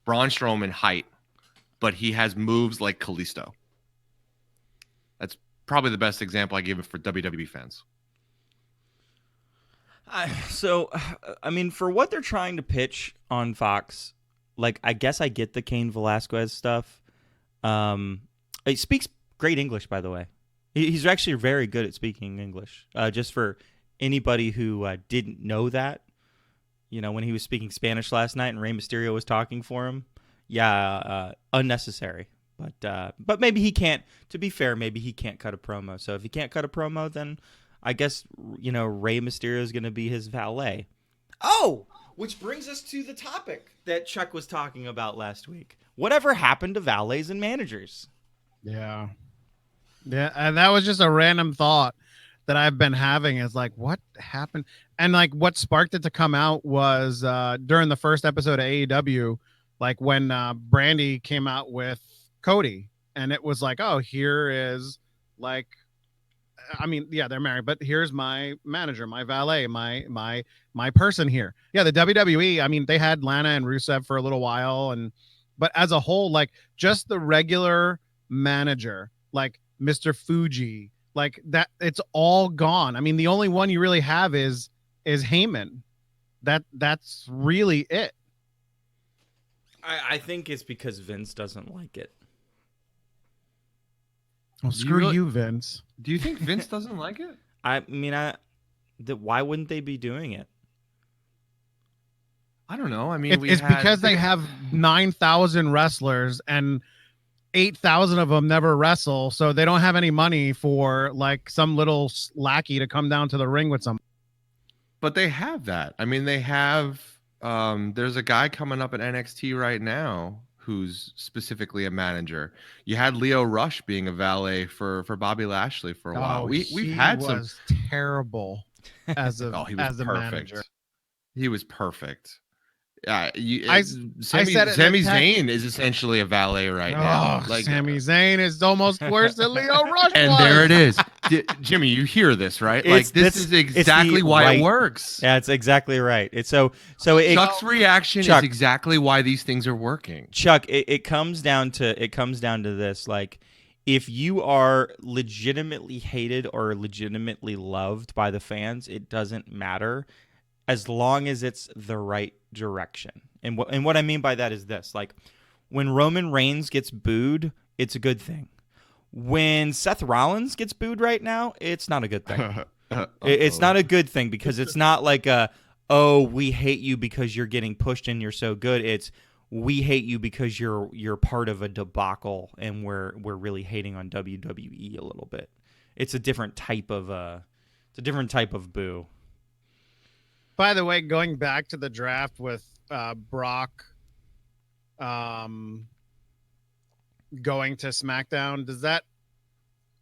Braun Strowman height, but he has moves like Kalisto. That's probably the best example I give it for WWE fans. I mean, for what they're trying to pitch on Fox, like, I guess I get the Cain Velasquez stuff. He speaks great English, by the way. He's actually very good at speaking English. Just for anybody who didn't know that, when he was speaking Spanish last night and Rey Mysterio was talking for him, unnecessary. But maybe he can't. To be fair, maybe he can't cut a promo. So if he can't cut a promo, then I guess Rey Mysterio is going to be his valet. Oh, which brings us to the topic that Chuck was talking about last week. Whatever happened to valets and managers? yeah, and that was just a random thought that I've been having. Is like, what happened? And like, what sparked it to come out was during the first episode of AEW, like when Brandy came out with Cody, and it was like, oh, here is like, I mean, yeah, they're married, but here's my manager, my valet, my person here. Yeah, the WWE, I mean, they had Lana and Rusev for a little while, but as a whole, like just the regular manager, like Mr. Fuji, like that, it's all gone. I mean, the only one you really have is Heyman. That's really it. I think it's because Vince doesn't like it. Well, screw you, Vince. Do you think Vince doesn't like it? I mean, why wouldn't they be doing it? I don't know. I mean, It's because they have 9,000 wrestlers, and 8,000 of them never wrestle, so they don't have any money for like some little lackey to come down to the ring with some. But they have that. I mean, they have. There's a guy coming up at NXT right now who's specifically a manager. You had Leo Rush being a valet for Bobby Lashley for a while. We've had some. Terrible as a he was as a perfect. manager. He was perfect. I Sami said it in the Zayn is essentially a valet right now. Oh, Sami Zayn is almost worse than Leo Rush And was. there it is. Jimmy, you hear this, right? Like this is exactly why it works. Yeah, it's exactly right. It's Chuck's reaction is exactly why these things are working. Chuck, it comes down to this. Like, if you are legitimately hated or legitimately loved by the fans, it doesn't matter, as long as it's the right direction. And what I mean by that is this: like, when Roman Reigns gets booed, it's a good thing. When Seth Rollins gets booed right now, it's not a good thing. It's not a good thing, because it's not like we hate you because you're getting pushed and you're so good. It's, we hate you because you're part of a debacle, and we're really hating on WWE a little bit. It's a different type of boo. By the way, going back to the draft with Brock going to SmackDown, does that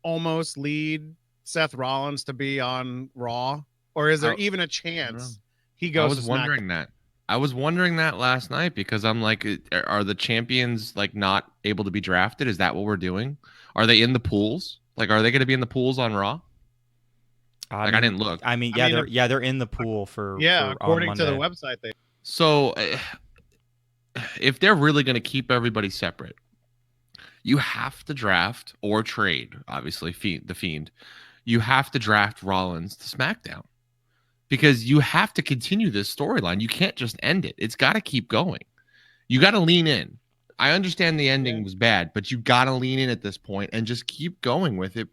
almost lead Seth Rollins to be on Raw? Or is there even a chance he goes to SmackDown? I was wondering that last night, because I'm like, are the champions like not able to be drafted? Is that what we're doing? Are they in the pools? Like, are they going to be in the pools on Raw? I didn't look. They're in the pool for according to the website. So if they're really going to keep everybody separate, you have to draft or trade, obviously, the Fiend. You have to draft Rollins to SmackDown, because you have to continue this storyline. You can't just end it. It's got to keep going. You got to lean in. I understand the ending was bad, but you got to lean in at this point and just keep going with it.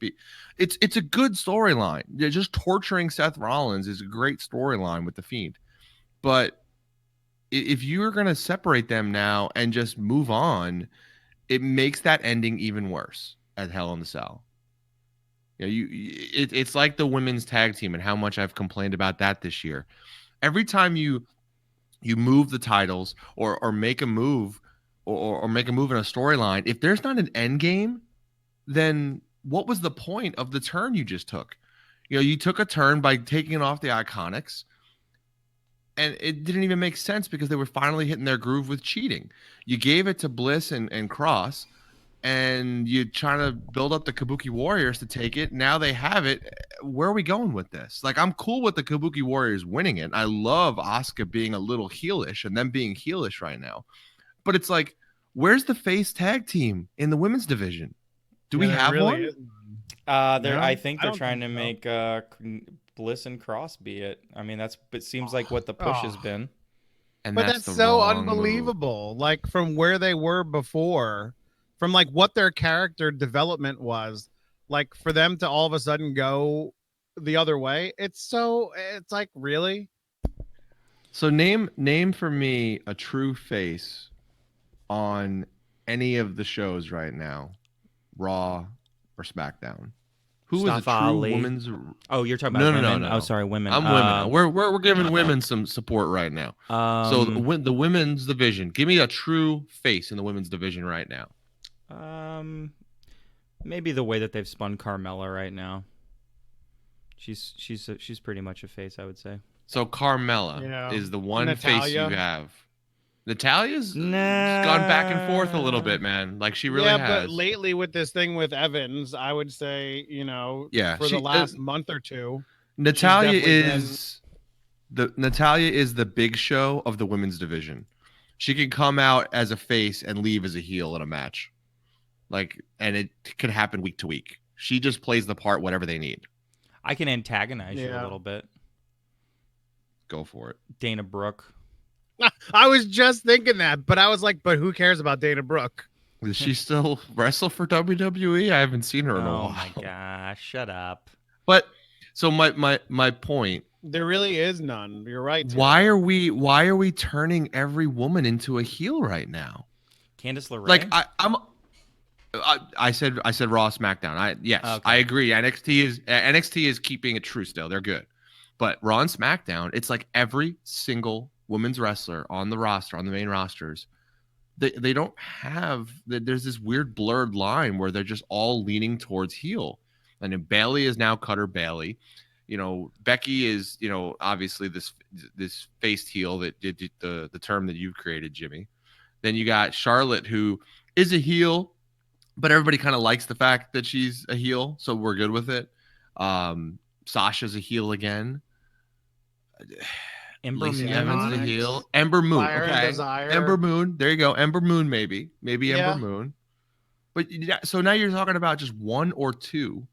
It's a good storyline. Just torturing Seth Rollins is a great storyline with the Fiend. But if you're going to separate them now and just move on, it makes that ending even worse at Hell in the Cell. It's like the women's tag team and how much I've complained about that this year. Every time you move the titles or make a move or make a move in a storyline, if there's not an end game, then what was the point of the turn you just took? You took a turn by taking it off the Iconics, and it didn't even make sense because they were finally hitting their groove with cheating. You gave it to Bliss and Cross, and you're trying to build up the Kabuki Warriors to take it. Now they have it. Where are we going with this? Like, I'm cool with the Kabuki Warriors winning it. I love Asuka being a little heelish and them being heelish right now. But it's like, where's the face tag team in the women's division? Do we have one? I think they're trying to make Bliss and Cross be it. I mean, it seems like what the push has been. And but that's so unbelievable. Move. Like, from where they were before, from like what their character development was, like, for them to all of a sudden go the other way, it's like, really? So name for me a true face on any of the shows right now, Raw or SmackDown. Who is a true women's? Oh, you're talking about women. No. Oh, sorry, women. I'm women. We're giving women some support right now. So the women's division. Give me a true face in the women's division right now. Maybe the way that they've spun Carmella right now. She's pretty much a face, I would say. So Carmella is the one face you have. Natalia's gone back and forth a little bit, man. Like, she really has. But lately with this thing with Evans, I would say, for the last month or two, Natalya is the big show of the women's division. She can come out as a face and leave as a heel in a match. Like, and it can happen week to week. She just plays the part, whatever they need. I can antagonize you a little bit. Go for it. Dana Brooke. I was just thinking that, but I was like, but who cares about Dana Brooke? Does she still wrestle for WWE? I haven't seen her in a while. Oh my gosh, shut up. But so my point. There really is none. You're right. Too. Why are we turning every woman into a heel right now? Candice LeRae? Like, I'm I said Raw, SmackDown. Yes, Okay. I agree. NXT is keeping it true still. They're good, but Raw and SmackDown, it's like every single women's wrestler on the roster, on the main rosters, they don't have. There's this weird blurred line where they're just all leaning towards heel, and then Bayley is now Cutter Bayley. Becky is obviously this faced heel that did the term that you've created, Jimmy. Then you got Charlotte, who is a heel, but everybody kind of likes the fact that she's a heel, so we're good with it. Sasha's a heel again. Ember Lacey Moon. Evans is a heel. Ember Moon. Fire and Okay. Desire. Ember Moon. There you go. Ember Moon, maybe Yeah. Ember Moon. But so now you're talking about just one or two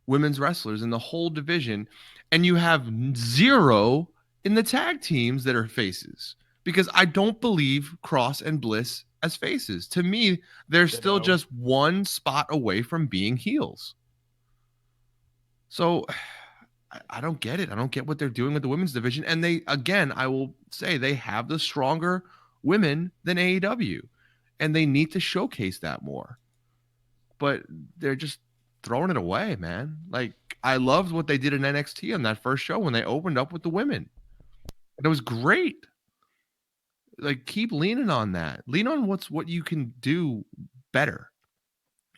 women's wrestlers in the whole division, and you have 0 in the tag teams that are faces, because I don't believe Cross and Bliss as faces. To me, they're still Ditto. just one spot away from being heels. So I don't get it. I don't get what they're doing with the women's division. And I will say, they have the stronger women than AEW, and they need to showcase that more. But they're just throwing it away, man. Like, I loved what they did in NXT on that first show when they opened up with the women. And it was great. Like, keep leaning on that. Lean on what you can do better.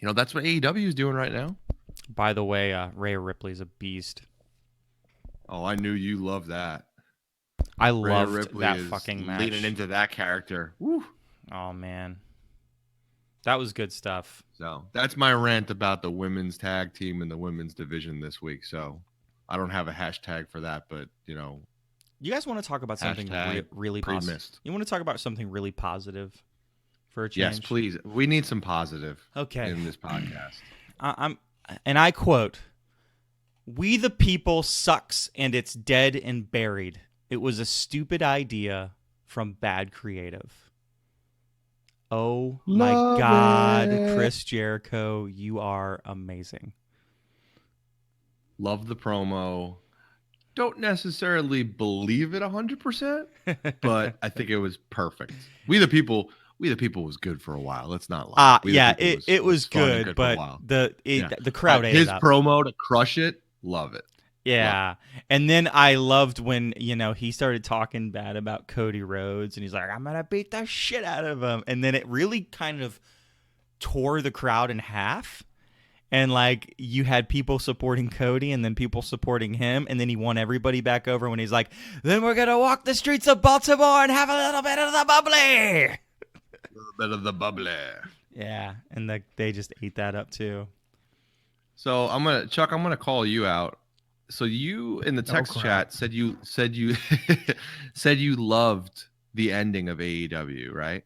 That's what AEW is doing right now. By the way, Rhea Ripley's a beast. Oh, I knew you loved that. I Rhea loved Ripley that is fucking match. leaning into that character. Woo. Oh man, that was good stuff. So that's my rant about the women's tag team and the women's division this week. So I don't have a hashtag for that, but You guys want to talk about something Hashtag really positive? pre-missed. You want to talk about something really positive for a change? Yes, please. We need some positive Okay. in this podcast. And I quote, "We the people sucks and it's dead and buried. It was a stupid idea from bad creative." Oh my Love God, it. Chris Jericho, you are amazing. Love the promo. Don't necessarily believe it 100%, but I think it was perfect. We the people was good for a while. Let's not lie. We the Yeah, People it was fun and good, for a but while. the crowd ate his it up. promo to crush it, love it. Yeah. And then I loved when, he started talking bad about Cody Rhodes and he's like, "I'm going to beat the shit out of him." And then it really kind of tore the crowd in half. And like you had people supporting Cody and then people supporting him. And then he won everybody back over when he's like, "Then we're going to walk the streets of Baltimore and have a little bit of the bubbly." A little bit of the bubbly. Yeah. And they just ate that up too. So Chuck, I'm gonna call you out. So you in the text crap. chat said you said you loved the ending of AEW, right?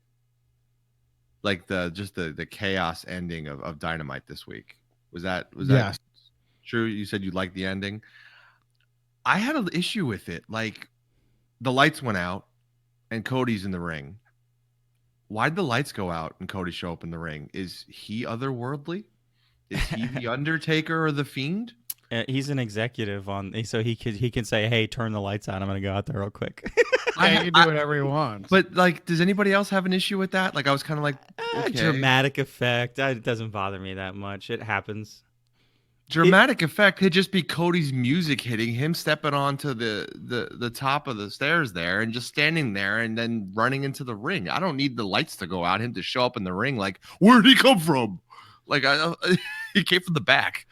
Like the chaos ending of Dynamite this week. Was that Yes. true? You said you liked the ending. I had an issue with it. Like, the lights went out and Cody's in the ring. Why'd the lights go out and Cody show up in the ring? Is he otherworldly? Is he the Undertaker or the Fiend? He's an executive so he can say, "Hey, turn the lights on. I'm going to go out there real quick." Yeah, he can do whatever he wants. But like, does anybody else have an issue with that? Like, I was kind of like, okay. Dramatic effect. It doesn't bother me that much. It happens. Dramatic effect could just be Cody's music hitting him, stepping onto the top of the stairs there, and just standing there, and then running into the ring. I don't need the lights to go out, him to show up in the ring. Like, where'd he come from? Like, he came from the back.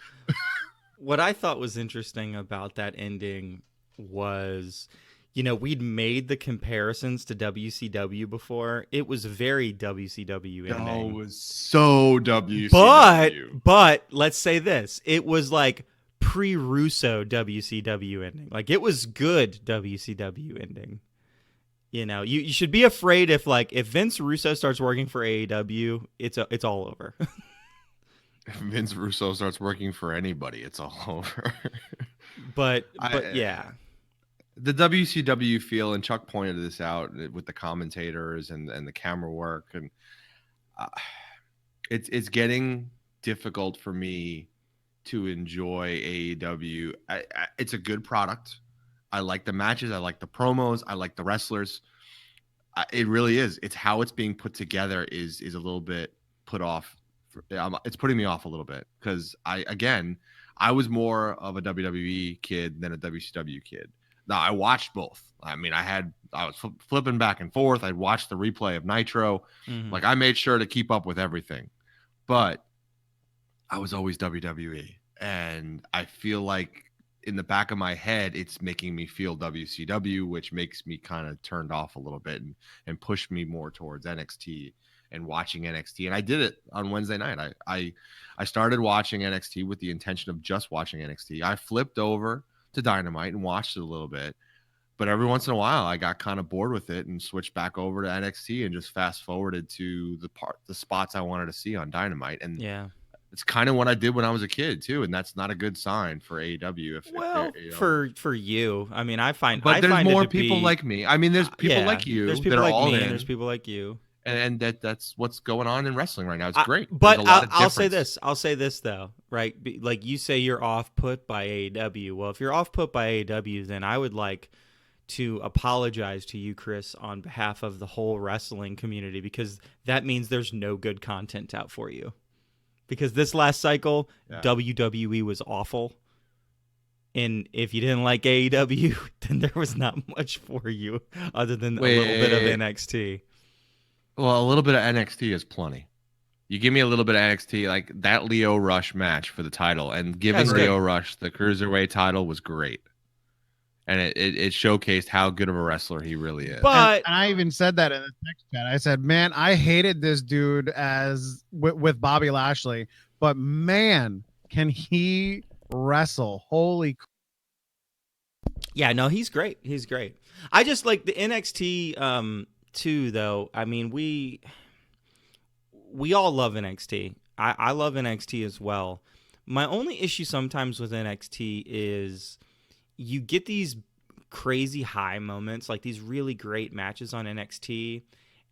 What I thought was interesting about that ending was, we'd made the comparisons to WCW before. It was very WCW ending. It was so WCW. But let's say this. It was like pre-Russo WCW ending. Like, it was good WCW ending. You should be afraid if Vince Russo starts working for AEW, it's all over. If Vince Russo starts working for anybody, it's all over. but yeah. The WCW feel, and Chuck pointed this out with the commentators and the camera work, and it's getting difficult for me to enjoy AEW. It's a good product. I like the matches. I like the promos. I like the wrestlers. It really is. It's how it's being put together is a little bit put off it's putting me off a little bit because I was more of a WWE kid than a WCW kid. Now I watched both. I mean, I was flipping back and forth. I'd watch the replay of Nitro. Mhm. Like I made sure to keep up with everything, but I was always WWE. And I feel like in the back of my head, it's making me feel WCW, which makes me kind of turned off a little bit and push me more towards NXT and watching NXT. And I did it on Wednesday night. I started watching NXT with the intention of just watching NXT. I flipped over to Dynamite and watched it a little bit. But every once in a while, I got kind of bored with it and switched back over to NXT and just fast forwarded to the spots I wanted to see on Dynamite. And Yeah. it's kind of what I did when I was a kid too, and that's not a good sign for AEW. Well, you know. for you, I mean, I find, but I there's find more it to people be, like me. I mean, there's people yeah, like you There's that people are like all me, in, and there's people like you. and that's what's going on in wrestling right now. It's great, But There's a lot of I'll say difference. this. I'll say this though, right? Like you say, you're off put by AEW. Well, if you're off put by AEW, then I would like to apologize to you, Chris, on behalf of the whole wrestling community, because that means there's no good content out for you. Because this last cycle, Yeah. WWE was awful. And if you didn't like AEW, then there was not much for you other than a little bit of NXT. Well, a little bit of NXT is plenty. You give me a little bit of NXT, like that Leo Rush match for the title, and giving That's good. Leo Rush the cruiserweight title was great. And it showcased how good of a wrestler he really is. But and I even said that in the text chat. I said, man, I hated this dude with Bobby Lashley, but man, can he wrestle? Holy yeah, no, he's great. He's great. I just like the NXT too, though. I mean, we all love NXT. I love NXT as well. My only issue sometimes with NXT is you get these crazy high moments, like these really great matches on NXT,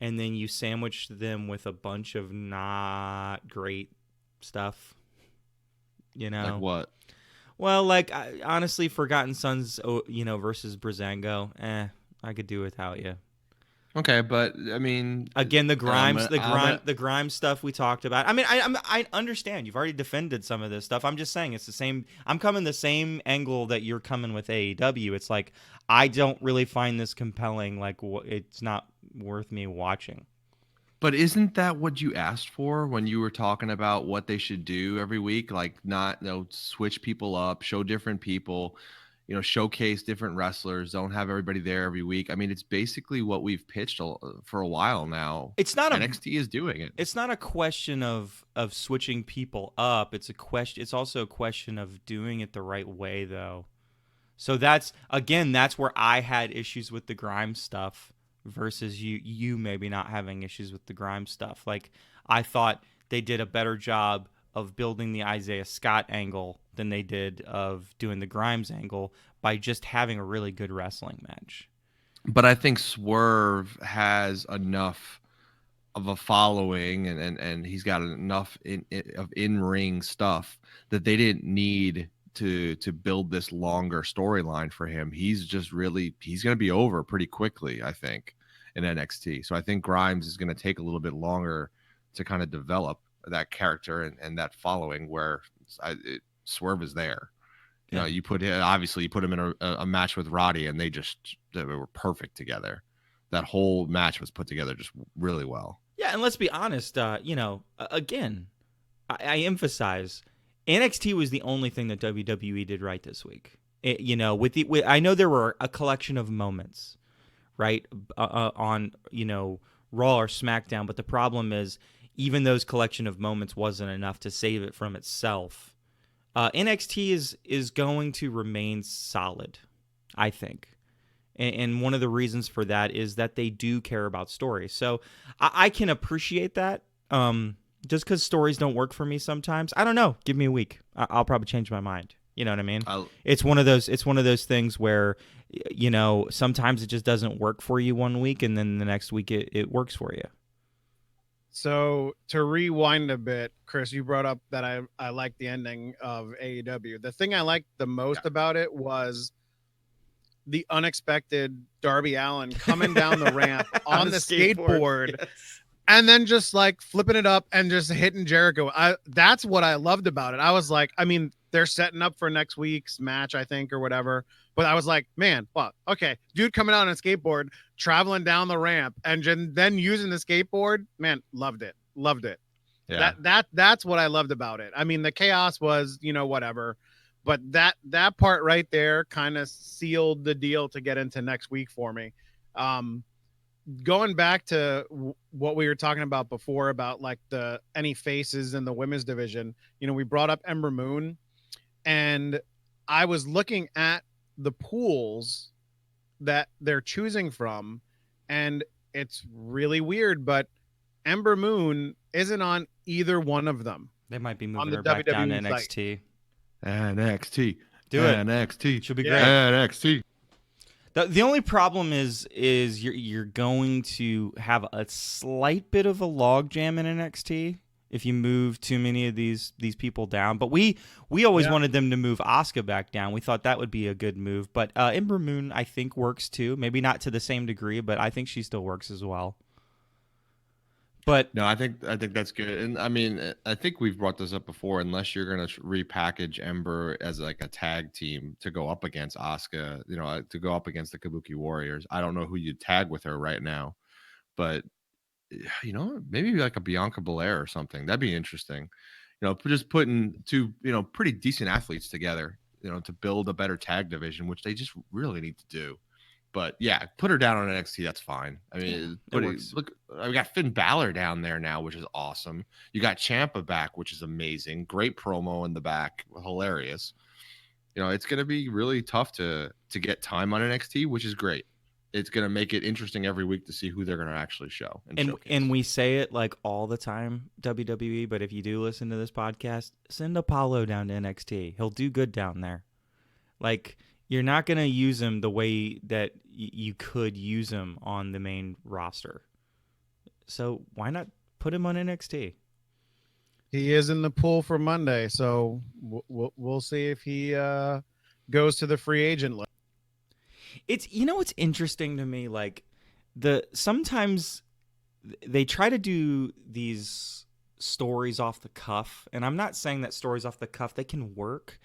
and then you sandwich them with a bunch of not great stuff. You know, Like what? well, like honestly, Forgotten Sons, versus Breezango. I could do without you. Okay, but I mean, Again, the Grimes, I'm the Grimes stuff we talked about. I mean, I understand you've already defended some of this stuff. I'm just saying it's the same. I'm coming the same angle that you're coming with AEW. It's like I don't really find this compelling. Like it's not worth me watching. But isn't that what you asked for when you were talking about what they should do every week? Like not, switch people up, show different people, showcase different wrestlers, don't have everybody there every week. I mean, it's basically what we've pitched for a while now. It's not NXT is doing it. It's not a question of switching people up. It's also a question of doing it the right way, though. So that's where I had issues with the Grimes stuff versus you maybe not having issues with the Grimes stuff. Like I thought they did a better job of building the Isaiah Scott angle than they did of doing the Grimes angle by just having a really good wrestling match. But I think Swerve has enough of a following and he's got enough of in-ring stuff that they didn't need to build this longer storyline for him. He's going to be over pretty quickly, I think, in NXT. So I think Grimes is going to take a little bit longer to kind of develop that character and that following where Swerve is there. You put him in a match with Roddy and they were perfect together. That whole match was put together just really well. Yeah, and let's be honest, again, I emphasize NXT was the only thing that WWE did right this week. I know there were a collection of moments, right, on Raw or SmackDown, but the problem is even those collection of moments wasn't enough to save it from itself. NXT is going to remain solid, I think. And one of the reasons for that is that they do care about stories. So I can appreciate that. Just because stories don't work for me sometimes. I don't know. Give me a week. I'll probably change my mind. You know what I mean? It's one of those things where, sometimes it just doesn't work for you one week, and then the next week it works for you. So to rewind a bit, Chris, you brought up that I liked the ending of AEW. The thing I liked the most about it was the unexpected Darby Allin coming down the ramp on the skateboard. Yes. and then just like flipping it up and just hitting Jericho. That's what I loved about it. I was like, I mean, they're setting up for next week's match, I think, or whatever. But I was like, man, well, okay, dude coming out on a skateboard, traveling down the ramp, and then using the skateboard, man, loved it. Yeah. That's what I loved about it. I mean, the chaos was, whatever, but that part right there kind of sealed the deal to get into next week for me. Going back to what we were talking about before about like any faces in the women's division, we brought up Ember Moon, and I was looking at the pools that they're choosing from, and it's really weird, but Ember Moon isn't on either one of them. They might be On moving the her back down to WWE site. NXT. NXT. Do it. NXT. She'll be great. NXT. The only problem is you're going to have a slight bit of a logjam in NXT if you move too many of these people down. But we always wanted them to move Asuka back down. We thought that would be a good move. But Ember Moon, I think, works too. Maybe not to the same degree, but I think she still works as well. But No, I think that's good. And I mean, I think we've brought this up before. Unless you're going to repackage Ember as like a tag team to go up against Asuka, to go up against the Kabuki Warriors, I don't know who you'd tag with her right now. But maybe like a Bianca Belair or something. That'd be interesting. Just putting two pretty decent athletes together, to build a better tag division, which they just really need to do. But yeah, put her down on NXT. That's fine. I mean, look, we got Finn Balor down there now, which is awesome. You got Ciampa back, which is amazing. Great promo in the back, hilarious. It's going to be really tough to get time on NXT, which is great. It's going to make it interesting every week to see who they're going to actually show. And we say it like all the time, WWE. But if you do listen to this podcast, send Apollo down to NXT. He'll do good down there. Like, you're not going to use him the way that you could use him on the main roster. So why not put him on NXT? He is in the pool for Monday, so we'll see if he goes to the free agent list. It's what's interesting to me, like sometimes they try to do these stories off the cuff, and I'm not saying that stories off the cuff they can work,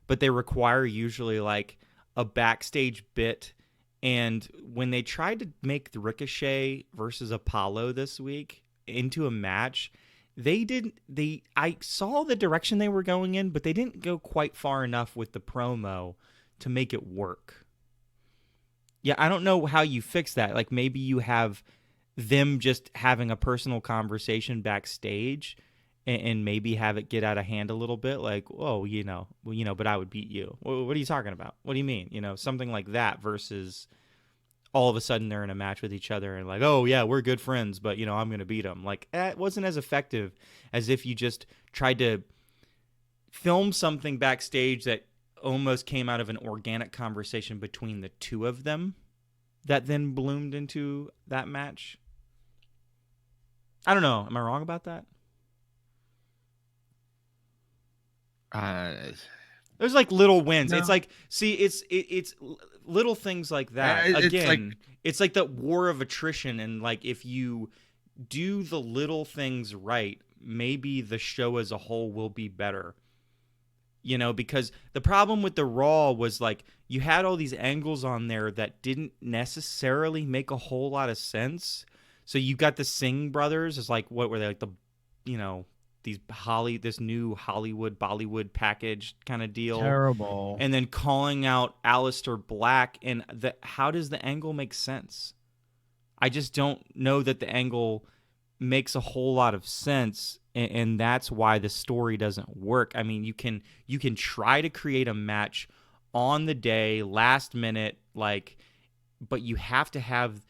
but they require usually like a backstage bit. And when they tried to make the Ricochet versus Apollo this week into a match, I saw the direction they were going in, but they didn't go quite far enough with the promo to make it work. Yeah, I don't know how you fix that. Like, maybe you have them just having a personal conversation backstage and maybe have it get out of hand a little bit. Like, oh, but I would beat you. What are you talking about? What do you mean? Something like that versus all of a sudden they're in a match with each other and like, oh, yeah, we're good friends, but, I'm going to beat them. Like, it wasn't as effective as if you just tried to film something backstage that almost came out of an organic conversation between the two of them that then bloomed into that match. I don't know. Am I wrong about that? There's like little wins. No. It's like, see, it's little things like that. It's like the war of attrition. And like, if you do the little things right, maybe the show as a whole will be better. Because the problem with the Raw was like you had all these angles on there that didn't necessarily make a whole lot of sense. So you got the Singh brothers as like, what were they, like the, this new Hollywood Bollywood package kind of deal. Terrible. And then calling out Aleister Black, and how does the angle make sense? I just don't know that the angle makes a whole lot of sense, and that's why the story doesn't work. I mean, you can try to create a match on the day, last minute, but you have to have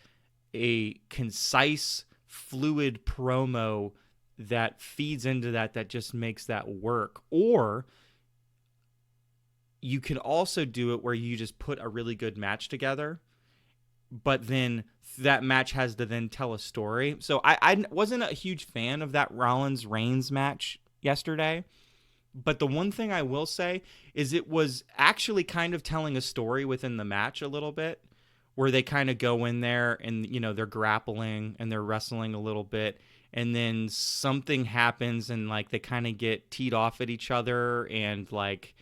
a concise, fluid promo that feeds into that just makes that work. Or you can also do it where you just put a really good match together, but then that match has to then tell a story. So I wasn't a huge fan of that Rollins-Reigns match yesterday, but the one thing I will say is it was actually kind of telling a story within the match a little bit, where they kind of go in there and, you know, they're grappling and they're wrestling a little bit. And then something happens and, like, they kind of get teed off at each other and, like,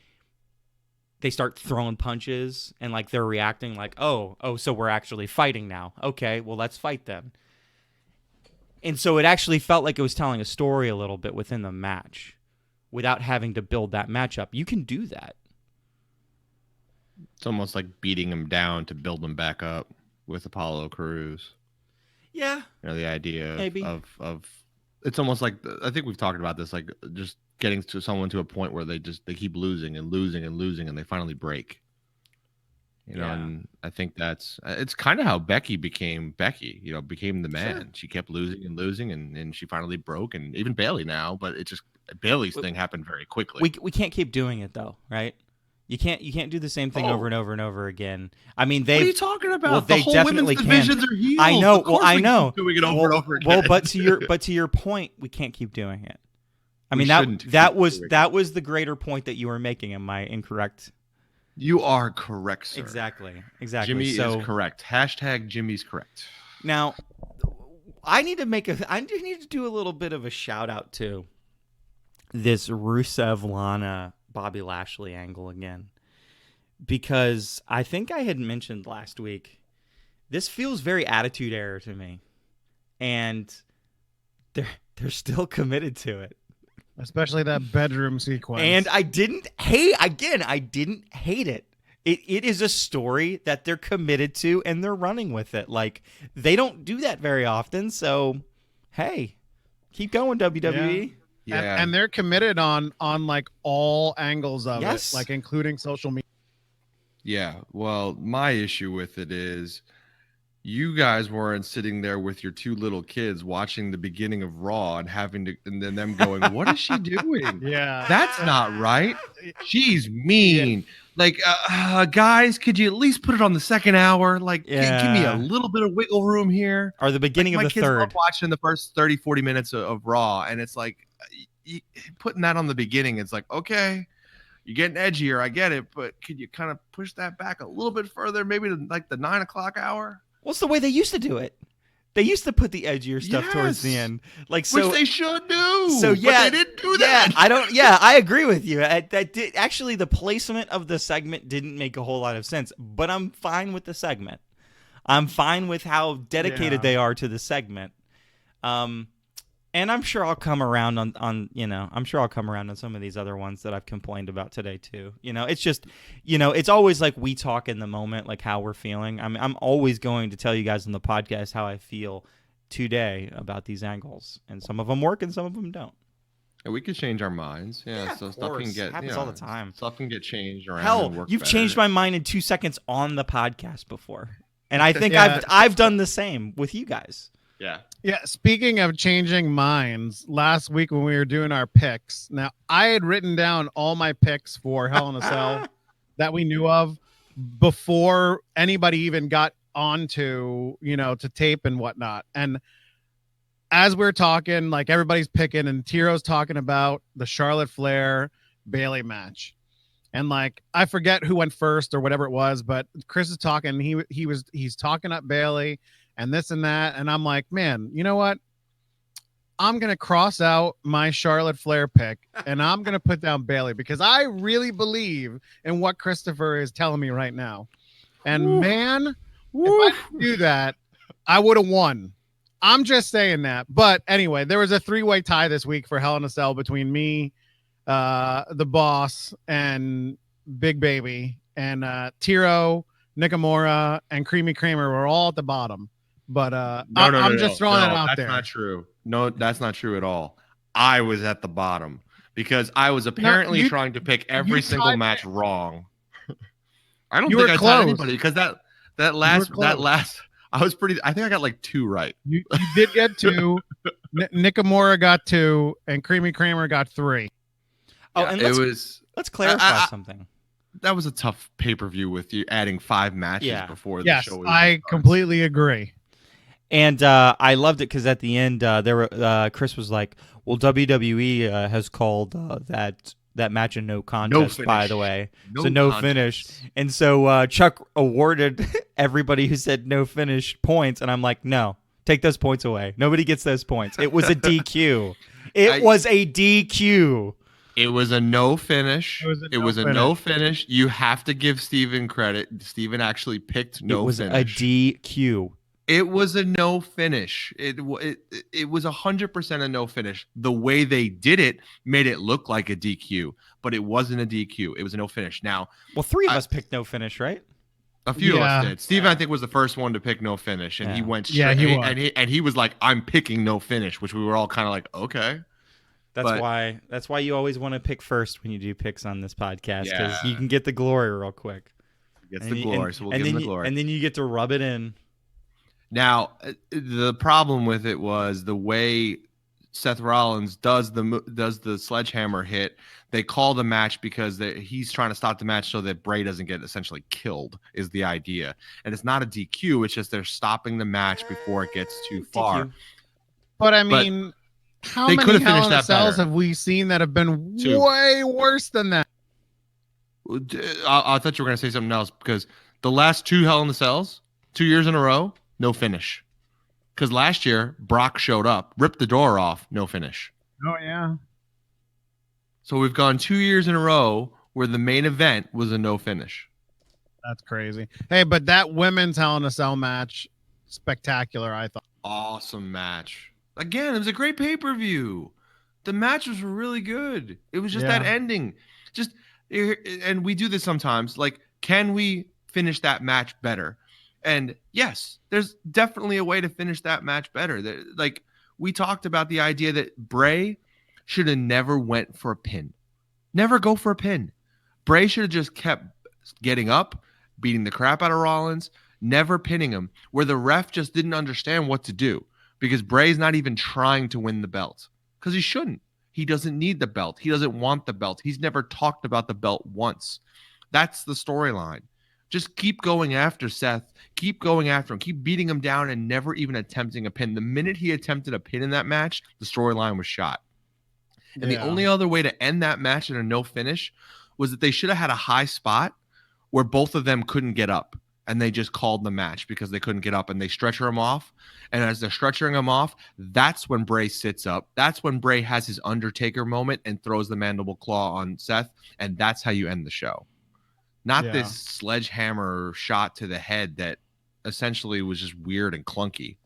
they start throwing punches and, like, they're reacting like, oh, so we're actually fighting now. Okay, well, let's fight then. And so it actually felt like it was telling a story a little bit within the match without having to build that match up. You can do that. It's almost like beating him down to build him back up with Apollo Crews. Yeah. You know, the idea Maybe. of it's almost like, I think we've talked about this, like just getting to someone to a point where they keep losing and losing and losing and they finally break. You know, and I think it's kind of how Becky became Becky, you know, became the man. Sure. She kept losing and losing and she finally broke, and even Bayley now, but it just, Bayley's thing happened very quickly. We can't keep doing it though, right? You can't do the same thing over and over and over again. I mean, what are you talking about? Well, the they whole definitely women's divisions are healed. I know. Well, I know. Doing it over and over again. Well, but to your point, we can't keep doing it. I mean, that was the greater point that you were making. Am I incorrect? You are correct, sir. Exactly. Jimmy is correct. # Jimmy's correct. Now, I need to do a little bit of a shout out to this Rusev Lana Bobby Lashley angle again, because I think I had mentioned last week, this feels very Attitude Era to me, and they're still committed to it. Especially that bedroom sequence. And I didn't hate it. It is a story that they're committed to and they're running with it. Like, they don't do that very often. So, hey, keep going, WWE. Yeah. And they're committed on like all angles of yes. it, like including social media. Yeah. Well, my issue with it is, you guys weren't sitting there with your two little kids watching the beginning of Raw and and then them going, "What is she doing? Yeah, that's not right. She's mean." Yeah. Like, guys, could you at least put it on the second hour? Like, give me a little bit of wiggle room here. Or the beginning of the third. My kids love watching the first 30, 40 minutes of Raw, and it's like, putting that on the beginning, it's like, okay, you're getting edgier, I get it, but could you kind of push that back a little bit further, maybe to like the 9 o'clock hour? What's the way they used to do it? They used to put the edgier stuff towards the end, like, so, which they should do. So yeah, but they didn't do that. I agree with you. Actually, the placement of the segment didn't make a whole lot of sense, but I'm fine with the segment. I'm fine with how dedicated they are to the segment. And I'm sure I'll come around on some of these other ones that I've complained about today too. You know, it's just, you know, it's always like we talk in the moment, like how we're feeling. I mean, I'm always going to tell you guys on the podcast how I feel today about these angles, and some of them work and some of them don't. And we could change our minds. Yeah, so stuff can get happens all the time. Stuff can get changed around. Hell, and work you've better. changed my mind in 2 seconds on the podcast before, and I think I've done the same with you guys. Yeah. Speaking of changing minds, last week when we were doing our picks, now I had written down all my picks for Hell in a Cell that we knew of before anybody even got onto, you know, to tape and whatnot. And as we're talking, like everybody's picking, and Tiro's talking about the Charlotte Flair Bayley match. And like, I forget who went first or whatever it was, but Chris is talking. He's talking up Bayley and this and that. And I'm like, man, you know what? I'm going to cross out my Charlotte Flair pick and I'm going to put down Bayley, because I really believe in what Christopher is telling me right now. And man, if I didn't do that, I would have won. I'm just saying that. But anyway, there was a 3-way tie this week for Hell in a Cell between me, the boss, and Big Baby, and Tiro, Nakamura, and Creamy Kramer were all at the bottom. But I'm just throwing it out there. That's not true. No, that's not true at all. I was at the bottom because I was apparently trying to pick every single match wrong. I don't think I tied anybody, because that last I was pretty. I think I got like 2 right. You did get 2. Nakamura got 2, and Creamy Kramer got 3. Oh, and let's clarify something. That was a tough pay-per-view with you adding 5 matches before the show. Yes, I completely agree. And I loved it because at the end, Chris was like, "Well, WWE has called that that match a no contest, by the way. No So no contest. finish. And so Chuck awarded everybody who said no finish points, and I'm like, no, take those points away. Nobody gets those points. It was a DQ. It was a DQ. It was a no finish. It was a no finish. You have to give Steven credit. Steven actually picked no finish. It was a DQ. It was a no finish. It was 100% a no finish. The way they did it made it look like a DQ, but it wasn't a DQ. It was a no finish. Now, well, three of us picked no finish, right? A few of us did. Steven, I think, was the first one to pick no finish, and he went straight. Yeah, he was. And he was like, "I'm picking no finish," which we were all kind of like, "Okay." That's why you always want to pick first when you do picks on this podcast, because you can get the glory real quick. Gets the glory, so we'll give him the glory. And then you get to rub it in. Now, the problem with it was the way Seth Rollins does the sledgehammer hit. They call the match because he's trying to stop the match so that Bray doesn't get essentially killed, is the idea. And it's not a DQ. It's just they're stopping the match before it gets too far. But I mean, how many Hell in the Cells have we seen that have been way worse than that? I thought you were going to say something else, because the last 2 Hell in the Cells, 2 years in a row, no finish. Because last year, Brock showed up, ripped the door off, no finish. Oh, yeah. So we've gone 2 years in a row where the main event was a no finish. That's crazy. Hey, but that women's Hell in a Cell match, spectacular, I thought. Awesome match. Again, it was a great pay-per-view. The matches were really good. It was just that ending. And we do this sometimes. Like, can we finish that match better? And yes, there's definitely a way to finish that match better. Like, we talked about the idea that Bray should have never went for a pin. Never go for a pin. Bray should have just kept getting up, beating the crap out of Rollins, never pinning him, where the ref just didn't understand what to do, because Bray's not even trying to win the belt, because he shouldn't. He doesn't need the belt. He doesn't want the belt. He's never talked about the belt once. That's the storyline. Just keep going after Seth. Keep going after him. Keep beating him down and never even attempting a pin. The minute he attempted a pin in that match, the storyline was shot. And the only other way to end that match in a no finish was that they should have had a high spot where both of them couldn't get up, and they just called the match because they couldn't get up, and they stretcher him off. And as they're stretchering him off, that's when Bray sits up. That's when Bray has his Undertaker moment and throws the mandible claw on Seth. And that's how you end the show. Not this sledgehammer shot to the head that essentially was just weird and clunky.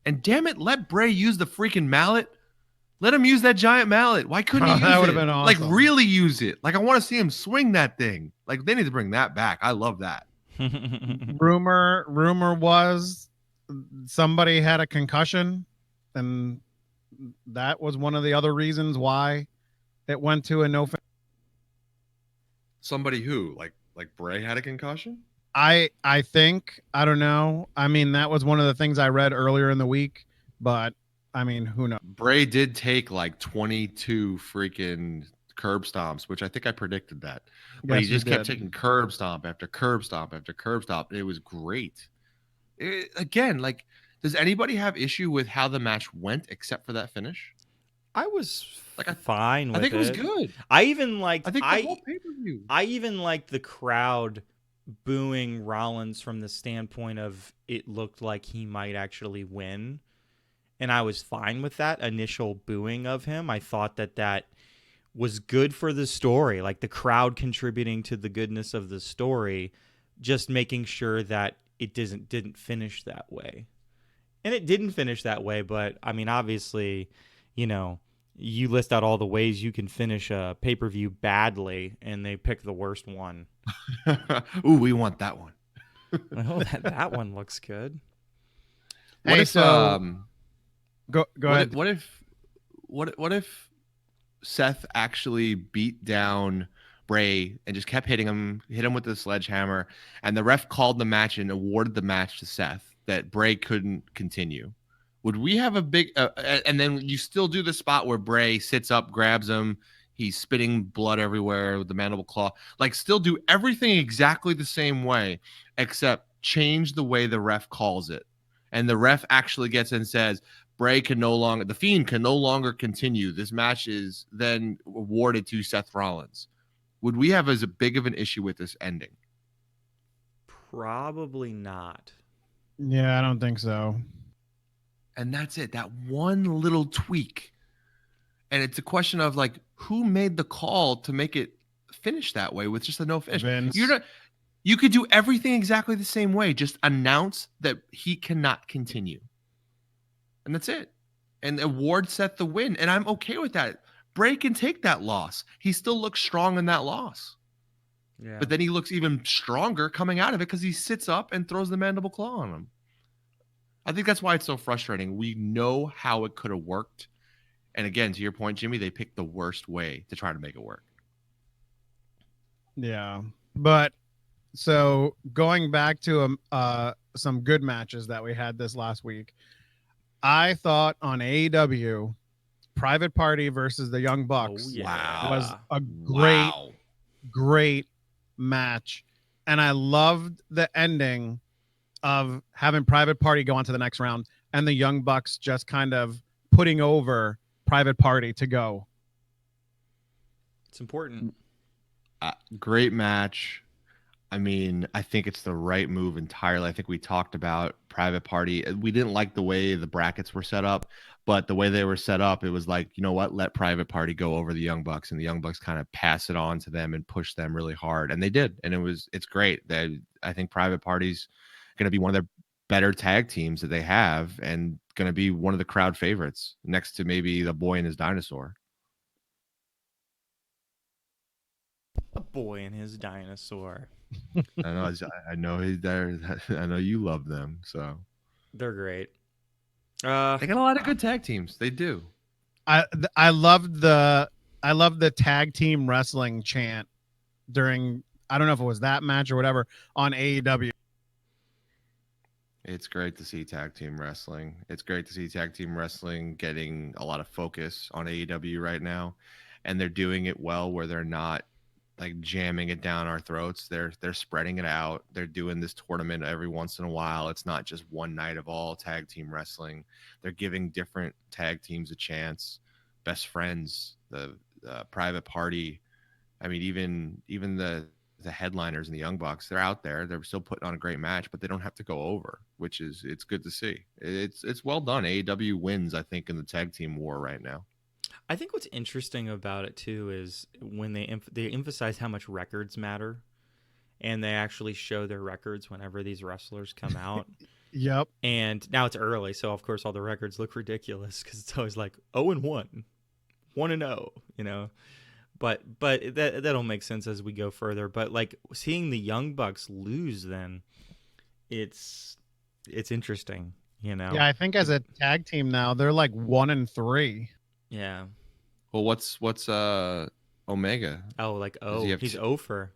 And damn it, let Bray use the freaking mallet. Let him use that giant mallet. Why couldn't he use that would it? have been awesome. Like, really use it. Like, I want to see him swing that thing. Like, they need to bring that back. I love that. Rumor was somebody had a concussion, and that was one of the other reasons why it went to a no finish. Somebody who? Like Bray had a concussion? I think, I don't know. I mean, that was one of the things I read earlier in the week, but I mean, who knows? Bray did take like 22 freaking curb stomps, which I think I predicted that. But Yes, he just you kept did. taking curb stomp after curb stomp after curb stomp. It was great. Again, like, does anybody have issue with how the match went except for that finish? I was Like, fine with it. I think it was good. I even liked. I think the whole pay-per-view. I even liked the crowd booing Rollins from the standpoint of it looked like he might actually win, and I was fine with that initial booing of him. I thought that was good for the story, like the crowd contributing to the goodness of the story, just making sure that it didn't finish that way. And it didn't finish that way, but I mean, obviously, you list out all the ways you can finish a pay-per-view badly, and they pick the worst one. Ooh, we want that one. Oh, that one looks good. Hey, go ahead. What if Seth actually beat down Bray and just kept hit him with the sledgehammer, and the ref called the match and awarded the match to Seth, that Bray couldn't continue? Would we have a big and then you still do the spot where Bray sits up, grabs him, he's spitting blood everywhere with the mandible claw, like still do everything exactly the same way, except change the way the ref calls it and the ref actually gets in and says, the Fiend can no longer continue. This match is then awarded to Seth Rollins. Would we have as big of an issue with this ending? Probably not. Yeah, I don't think so. And that's it. That one little tweak. And it's a question of like, who made the call to make it finish that way with just a no finish? Vince. You could do everything exactly the same way. Just announce that he cannot continue. And that's it. And award Seth the win. And I'm okay with that. Bray can take that loss. He still looks strong in that loss. Yeah. But then he looks even stronger coming out of it because he sits up and throws the mandible claw on him. I think that's why it's so frustrating. We know how it could have worked. And again, to your point, Jimmy, they picked the worst way to try to make it work. Yeah. But so going back to some good matches that we had this last week, I thought on AEW, Private Party versus the Young Bucks was a great match. And I loved the ending of having Private Party go on to the next round and the Young Bucks just kind of putting over Private Party to go. It's important. Great match. I mean, I think it's the right move entirely. I think we talked about Private Party. We didn't like the way the brackets were set up, but the way they were set up, it was like, you know what, let Private Party go over the Young Bucks, and the Young Bucks kind of pass it on to them and push them really hard. And they did. And it's great. I think Private Party's going to be one of their better tag teams that they have and going to be one of the crowd favorites next to maybe the Boy and His Dinosaur. A Boy and His Dinosaur. I know he's there. I know you love them, so they're great. They got a lot of good tag teams. They do. I loved the tag team wrestling chant during, I don't know if it was that match or whatever, on AEW. It's great to see tag team wrestling. It's great to see tag team wrestling getting a lot of focus on AEW right now, and they're doing it well where they're not like jamming it down our throats. They're spreading it out. They're doing this tournament every once in a while. It's not just one night of all tag team wrestling. They're giving different tag teams a chance. Best Friends, the Private Party. I mean, even the headliners and the Young Bucks, they're out there. They're still putting on a great match, but they don't have to go over, which is, it's good to see. It's well done. AEW wins, I think, in the tag team war right now. I think what's interesting about it too is when they emphasize how much records matter, and they actually show their records whenever these wrestlers come out. Yep. And now it's early, so of course all the records look ridiculous because it's always like 0-1, 1-0, you know. But that'll make sense as we go further. But like seeing the Young Bucks lose, then it's interesting, you know. Yeah, I think as a tag team now, they're like 1-3. Yeah. Well, what's Omega? Oh, like he's over.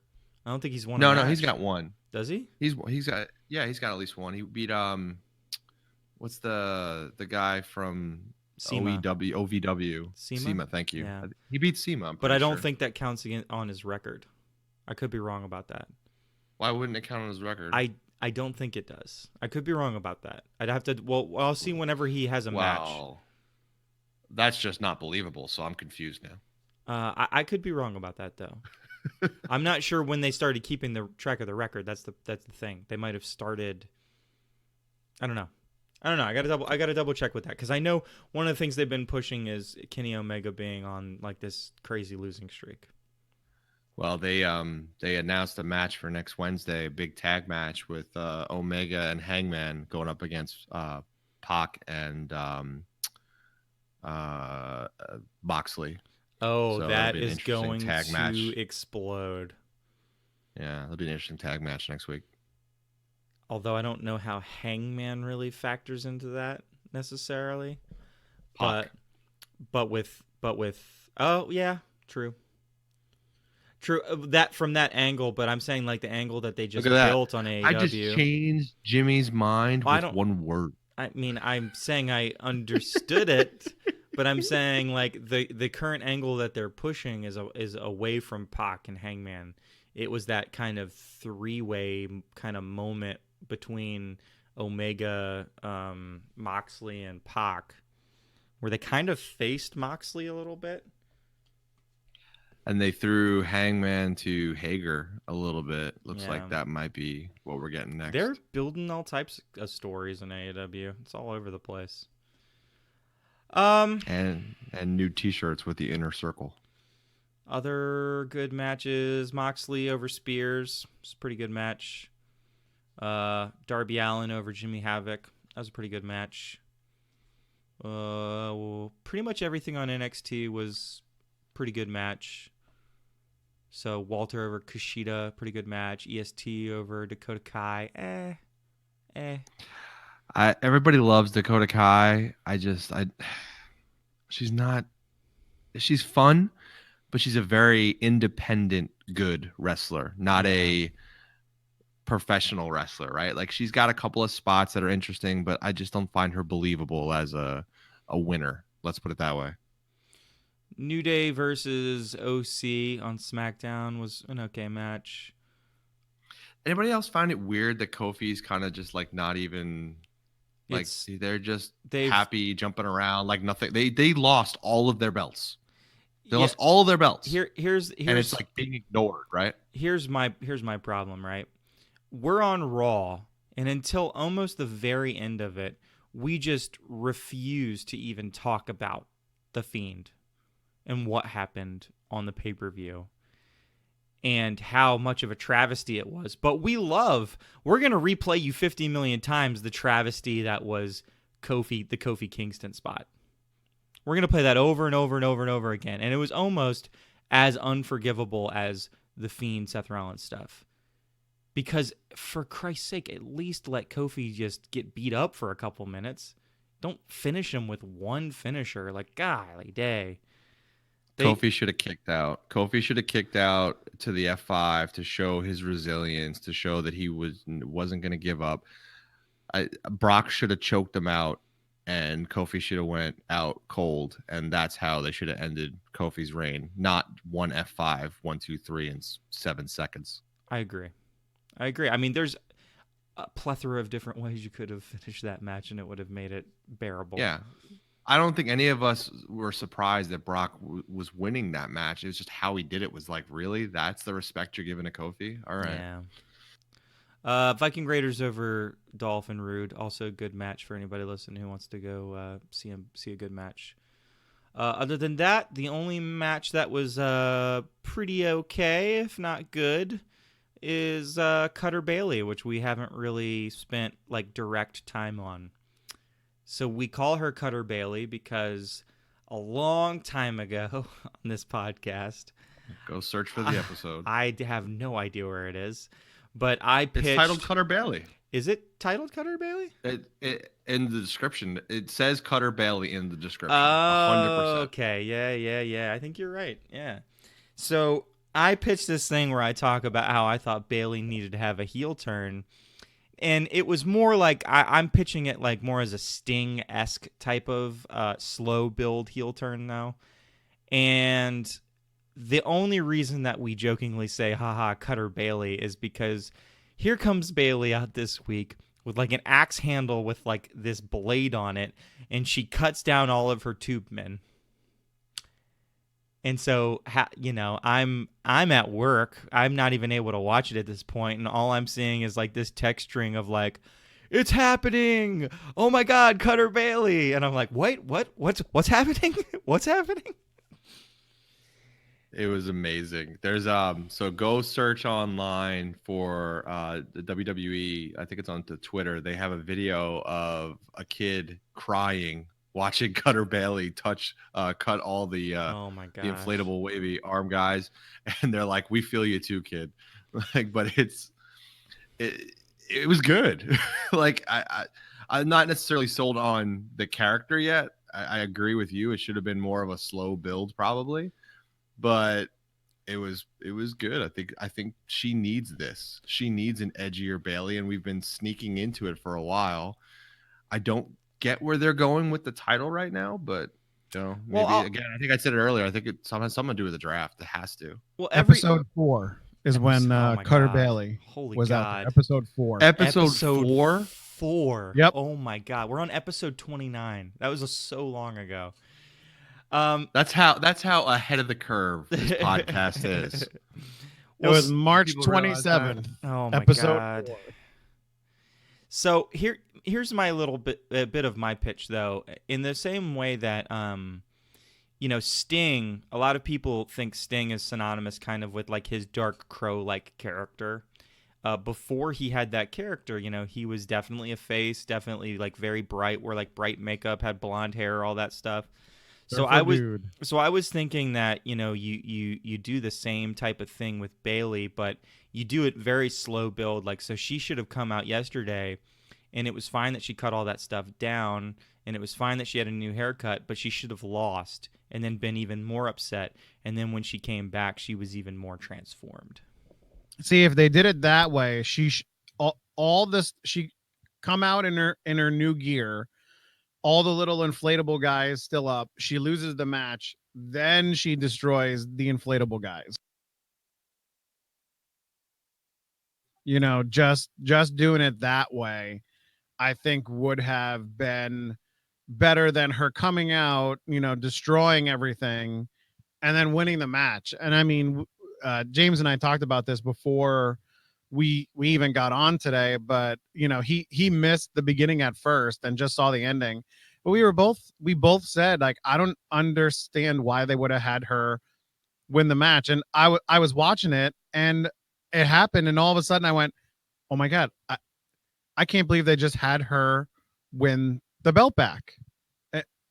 I don't think he's won. No, he's got one. Does he? He's got at least one. He beat what's the guy from OVW? Sema, thank you. Yeah. He beat Sema, but I don't think that counts on his record. I could be wrong about that. Why wouldn't it count on his record? I don't think it does. I could be wrong about that. I'd have to. Well, I'll see whenever he has a match. That's just not believable. So I'm confused now. I could be wrong about that though. I'm not sure when they started keeping the track of the record. That's the thing. They might have started. I don't know. I gotta double check with that because I know one of the things they've been pushing is Kenny Omega being on like this crazy losing streak. Well, they announced a match for next Wednesday, a big tag match with Omega and Hangman going up against Pac and Moxley. Oh, So that it'll be an is interesting going tag to match. explode. Yeah, it'll be an interesting tag match next week. Although I don't know how Hangman really factors into that necessarily. Pac. But with oh yeah, true. That from that angle, but I'm saying like the angle that they just built on AEW. I just changed Jimmy's mind with one word. I mean, I'm saying I understood it, but I'm saying like the current angle that they're pushing is away from Pac and Hangman. It was that kind of three-way kind of moment between Omega, Moxley, and Pac, where they kind of faced Moxley a little bit. And they threw Hangman to Hager a little bit. Looks Yeah. like that might be what we're getting next. They're building all types of stories in AEW. It's all over the place. And new T-shirts with the inner circle. Other good matches: Moxley over Spears. It's a pretty good match. Darby Allin over Jimmy Havoc. That was a pretty good match. Pretty much everything on NXT was pretty good match. So Walter over Kushida, pretty good match. EST over Dakota Kai, Everybody loves Dakota Kai. She's fun, but she's a very independent, good wrestler, not a professional wrestler, right? Like, she's got a couple of spots that are interesting, but I just don't find her believable as a winner. Let's put it that way. New Day versus OC on SmackDown was an okay match. Anybody else find it weird that Kofi's kind of just like not even like they're just happy jumping around like nothing? They lost all of their belts. They lost all of their belts. Here's and it's like being ignored, right? Here's my problem, right? We're on Raw, and until almost the very end of it, we just refuse to even talk about The Fiend and what happened on the pay-per-view and how much of a travesty it was. But we're going to replay you 50 million times the travesty that was the Kofi Kingston spot. We're going to play that over and over and over and over again. And it was almost as unforgivable as the Fiend Seth Rollins stuff. Because for Christ's sake, at least let Kofi just get beat up for a couple minutes. Don't finish him with one finisher. Like, golly day. Kofi should have kicked out. Kofi should have kicked out to the F5 to show his resilience, to show that he wasn't going to give up. Brock should have choked him out, and Kofi should have went out cold, and that's how they should have ended Kofi's reign. Not one F5, 1, 2, 3 in 7 seconds. I agree. I mean, there's a plethora of different ways you could have finished that match, and it would have made it bearable. Yeah. I don't think any of us were surprised that Brock was winning that match. It was just how he did it was like, really? That's the respect you're giving to Kofi? All right. Yeah. Viking Raiders over Dolph and Rude. Also a good match for anybody listening who wants to go see a good match. Other than that, the only match that was pretty okay, if not good, is Cutter Bayley, which we haven't really spent like direct time on. So we call her Cutter Bayley because a long time ago on this podcast, go search for the episode. I have no idea where it is, but I pitched. It's titled Cutter Bayley. Is it titled Cutter Bayley? In the description, it says Cutter Bayley in the description. Oh, 100%. Okay. Yeah. I think you're right. Yeah. So I pitched this thing where I talk about how I thought Bayley needed to have a heel turn. And it was more like I'm pitching it like more as a Sting-esque type of slow build heel turn now. And the only reason that we jokingly say, haha, Cutter Bayley, is because here comes Bayley out this week with like an axe handle with like this blade on it. And she cuts down all of her tube men. And so, I'm at work. I'm not even able to watch it at this point, and all I'm seeing is like this text string of like, "It's happening! Oh my God, Cutter Bayley!" And I'm like, "Wait, what's happening? What's happening?" It was amazing. There's so go search online for the WWE. I think it's on Twitter. They have a video of a kid crying watching Cutter Bayley cut all the oh my God, the inflatable wavy arm guys, and they're like, "We feel you too, kid." Like, but it was good. Like I'm not necessarily sold on the character yet. I agree with you. It should have been more of a slow build probably, but it was good. I think she needs this. She needs an edgier Bayley, and we've been sneaking into it for a while. I don't get where they're going with the title right now, but maybe again, I think I said it earlier. I think it has something to do with the draft. It has to. Well, episode 4 is when Cutter Bayley was out there. Episode 4. Episode 4. 4. Yep. Oh my God, we're on episode 29. That was so long ago. That's how ahead of the curve this podcast is. It was Well, March people realize that? 27th, oh my episode God. 4. So here's my little bit of my pitch, though. In the same way that Sting, a lot of people think Sting is synonymous kind of with like his Dark Crow-like character. Before he had that character, he was definitely a face, definitely like very bright, wore like bright makeup, had blonde hair, all that stuff. So I was thinking that you do the same type of thing with Bayley, but you do it very slow build. Like, so she should have come out yesterday, and it was fine that she cut all that stuff down, and it was fine that she had a new haircut, but she should have lost and then been even more upset. And then when she came back, she was even more transformed. See, if they did it that way, she come out in her new gear, all the little inflatable guys still up. She loses the match, then she destroys the inflatable guys. Just doing it that way, I think would have been better than her coming out, destroying everything and then winning the match. And I mean, James and I talked about this before we even got on today, but he missed the beginning at first and just saw the ending. But we both said, like, I don't understand why they would have had her win the match. And I was watching it and it happened, and all of a sudden I went, oh my God, I can't believe they just had her win the belt back.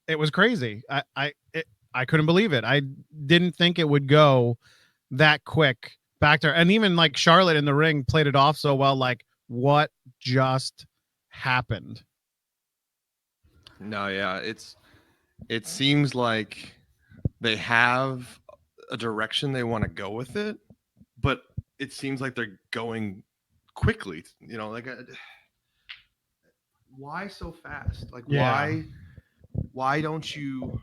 It was crazy. I couldn't believe it. I didn't think it would go that quick back to her. And even like Charlotte in the ring played it off so well. Like, what just happened? No, yeah, it seems like they have a direction they want to go with it, but it seems like they're going quickly. Why so fast? Like, Yeah. why don't you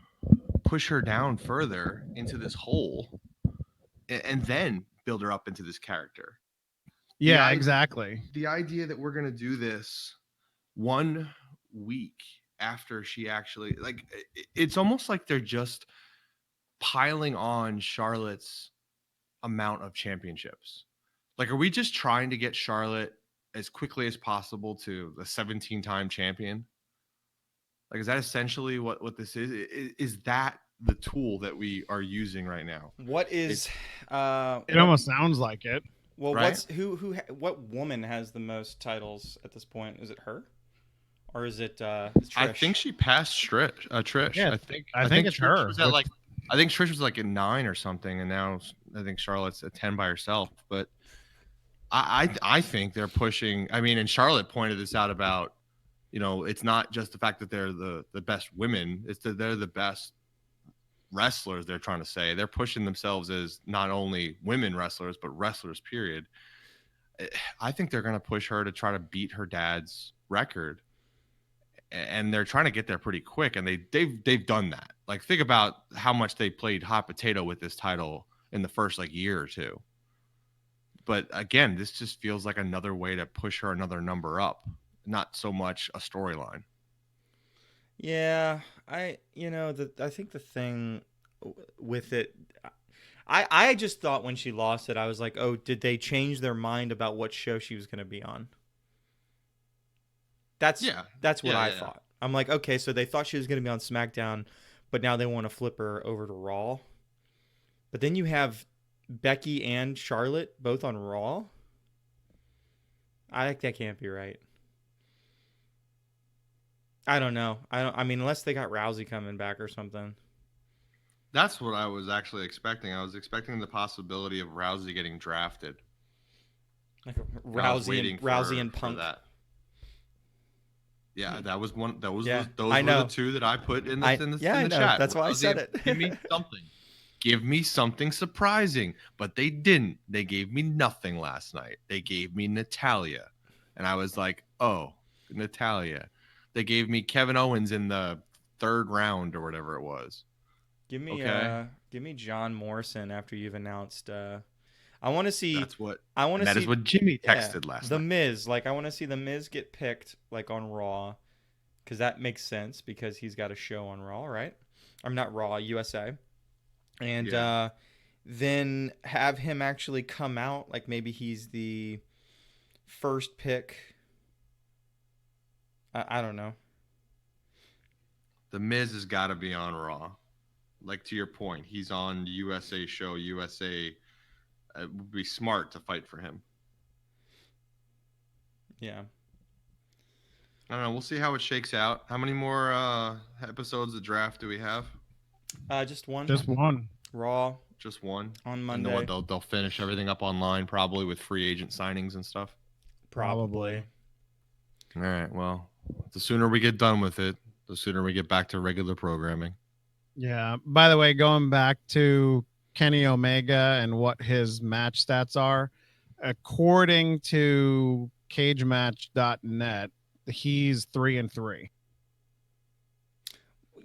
push her down further into this hole and then build her up into this character? Yeah, exactly. The idea that we're gonna do this 1 week after she actually, like, it's almost like they're just piling on Charlotte's amount of championships. Like, are we just trying to get Charlotte as quickly as possible to the 17-time champion? Like, is that essentially what this is? Is that the tool that we are using right now? What is It almost sounds like it. well, right? what woman has the most titles at this point? Is it her? Or is it Trish? I think she passed Trish. Yeah, I think it's Trish her. was at, like, I think Trish was like at 9 or something, and now I think Charlotte's at 10 by herself. But I think they're pushing. I mean, and Charlotte pointed this out about, it's not just the fact that they're the best women; it's that they're the best wrestlers. They're trying to say they're pushing themselves as not only women wrestlers but wrestlers. Period. I think they're going to push her to try to beat her dad's record. And they're trying to get there pretty quick, and they've done that. Like, think about how much they played hot potato with this title in the first year or two. But again, this just feels like another way to push her another number up, not so much a storyline. Yeah, I think the thing with it, I just thought when she lost it, I was like, oh, did they change their mind about what show she was going to be on? That's what I thought. I'm like, okay, so they thought she was going to be on SmackDown, but now they want to flip her over to Raw. But then you have Becky and Charlotte both on Raw. I think that can't be right. I don't know. I mean, unless they got Rousey coming back or something. That's what I was actually expecting. I was expecting the possibility of Rousey getting drafted. Like Rousey and Punk. That. Yeah, that was one. Those were the two that I put in the chat. That's why I said it. Give me something. Give me something surprising. But they didn't. They gave me nothing last night. They gave me Natalya. And I was like, oh, Natalya. They gave me Kevin Owens in the 3rd round or whatever it was. Give me John Morrison after you've announced. I want to see. That's what. I want to That see. is what Jimmy yeah, texted last the night. Miz. Like I want to see the Miz get picked like on Raw, because that makes sense because he's got a show on Raw, right? I'm not Raw, USA, and Yeah. then have him actually come out like maybe he's the first pick. I don't know. The Miz has got to be on Raw. Like to your point, he's on USA show. USA. It would be smart to fight for him. Yeah. I don't know. We'll see how it shakes out. How many more episodes of draft do we have? Just one. Just one. Raw Just one. on And Monday. then what? They'll finish everything up online probably with free agent signings and stuff. Probably. All right. Well, the sooner we get done with it, the sooner we get back to regular programming. Yeah. By the way, going back to Kenny Omega and what his match stats are, according to cagematch.net, he's 3-3.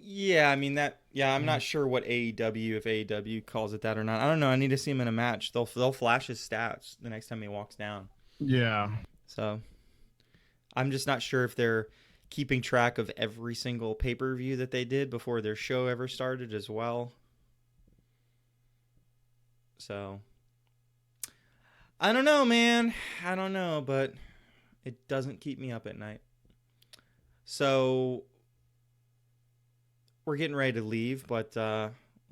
Yeah, I mean that. Yeah, I'm not sure what AEW, if AEW calls it that or not. I don't know. I need to see him in a match. They'll flash his stats the next time he walks down. Yeah. So I'm just not sure if they're keeping track of every single pay-per-view that they did before their show ever started as well. So I don't know, man. I don't know, but it doesn't keep me up at night. So we're getting ready to leave, but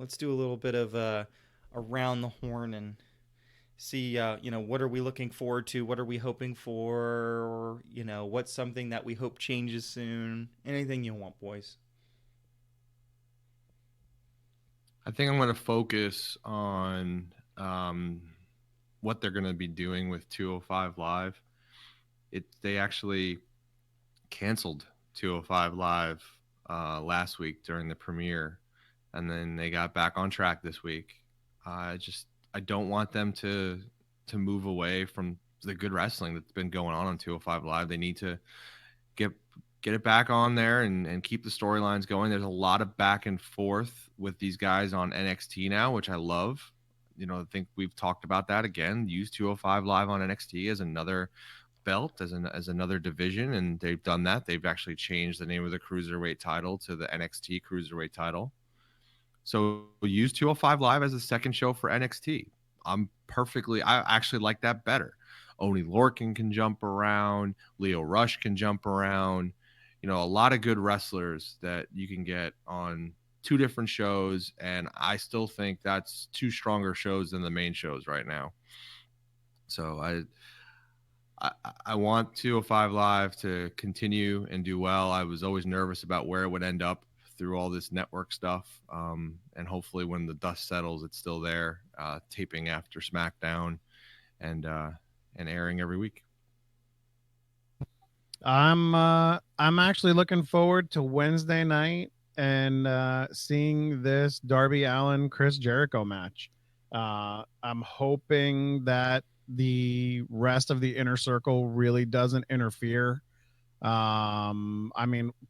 let's do a little bit of around the horn and see, what are we looking forward to? What are we hoping for? Or, what's something that we hope changes soon? Anything you want, boys. I think I'm going to focus on what they're going to be doing with 205 Live. They actually canceled 205 Live last week during the premiere, and then they got back on track this week. I don't want them to move away from the good wrestling that's been going on 205 Live. They need to get it back on there and keep the storylines going. There's a lot of back and forth with these guys on NXT now, which I love. I think we've talked about that again. Use 205 Live on NXT as another belt, as another division, and they've done that. They've actually changed the name of the cruiserweight title to the NXT cruiserweight title. So use 205 Live as a second show for NXT. I actually like that better. Oney Lorcan can jump around. Leo Rush can jump around. A lot of good wrestlers that you can get on two different shows, and I still think that's two stronger shows than the main shows right now. So I want 205 Live to continue and do well. I was always nervous about where it would end up through all this network stuff, and hopefully when the dust settles, it's still there, taping after SmackDown and airing every week. I'm actually looking forward to Wednesday night and seeing this Darby Allin Chris Jericho match. I'm hoping that the rest of the inner circle really doesn't interfere.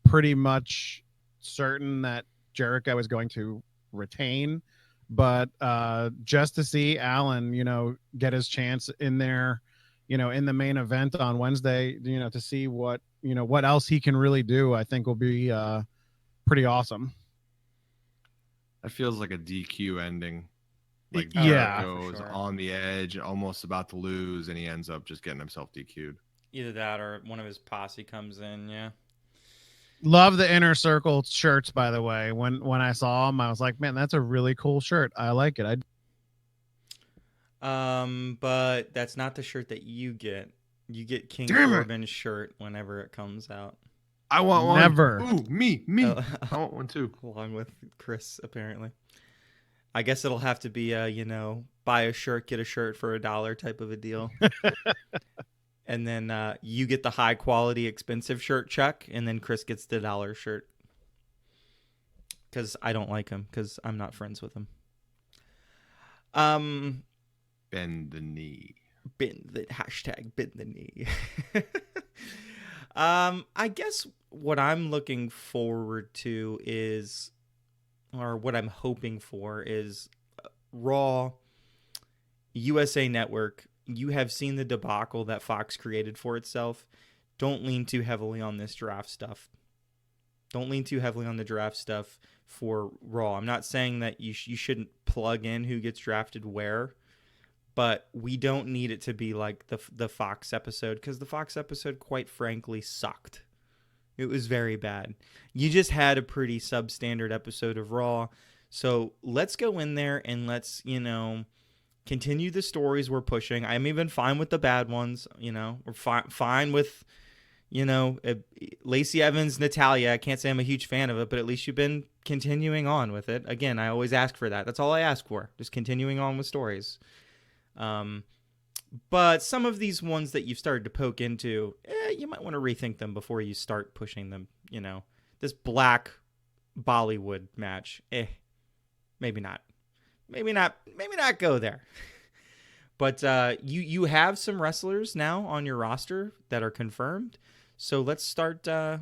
Pretty much certain that Jericho is going to retain, but just to see Allin, get his chance in there, in the main event on Wednesday, to see what else he can really do, I think will be pretty awesome. That feels like a DQ ending. Like Yeah, Jericho is on the edge, almost about to lose, and he ends up just getting himself DQ'd. Either that or one of his posse comes in, yeah. Love the inner circle shirts, by the way. When I saw them, I was like, man, that's a really cool shirt. I like it. But that's not the shirt that you get. You get King Damn it. Corbin's shirt whenever it comes out. I want one. Never. Ooh, me. I want one too. Along with Chris, apparently. I guess it'll have to be buy a shirt, get a shirt for $1 type of a deal. And then you get the high quality expensive shirt, Chuck, and then Chris gets the $1 shirt. Because I don't like him, because I'm not friends with him. Bend the knee. Bend the knee. I guess what I'm looking forward to is, or what I'm hoping for is Raw USA Network, you have seen the debacle that Fox created for itself. Don't lean too heavily on this draft stuff. Don't lean too heavily on the draft stuff for Raw. I'm not saying that you shouldn't plug in who gets drafted where, but we don't need it to be like the Fox episode, because the Fox episode, quite frankly, sucked. It was very bad. You just had a pretty substandard episode of Raw. So let's go in there and let's, continue the stories we're pushing. I'm even fine with the bad ones. We're fine with, Lacey Evans, Natalia. I can't say I'm a huge fan of it, but at least you've been continuing on with it. Again, I always ask for that. That's all I ask for. Just continuing on with stories. But some of these ones that you've started to poke into, you might want to rethink them before you start pushing them. This black Bollywood match, maybe not. Maybe not go there. But you have some wrestlers now on your roster that are confirmed. So let's start the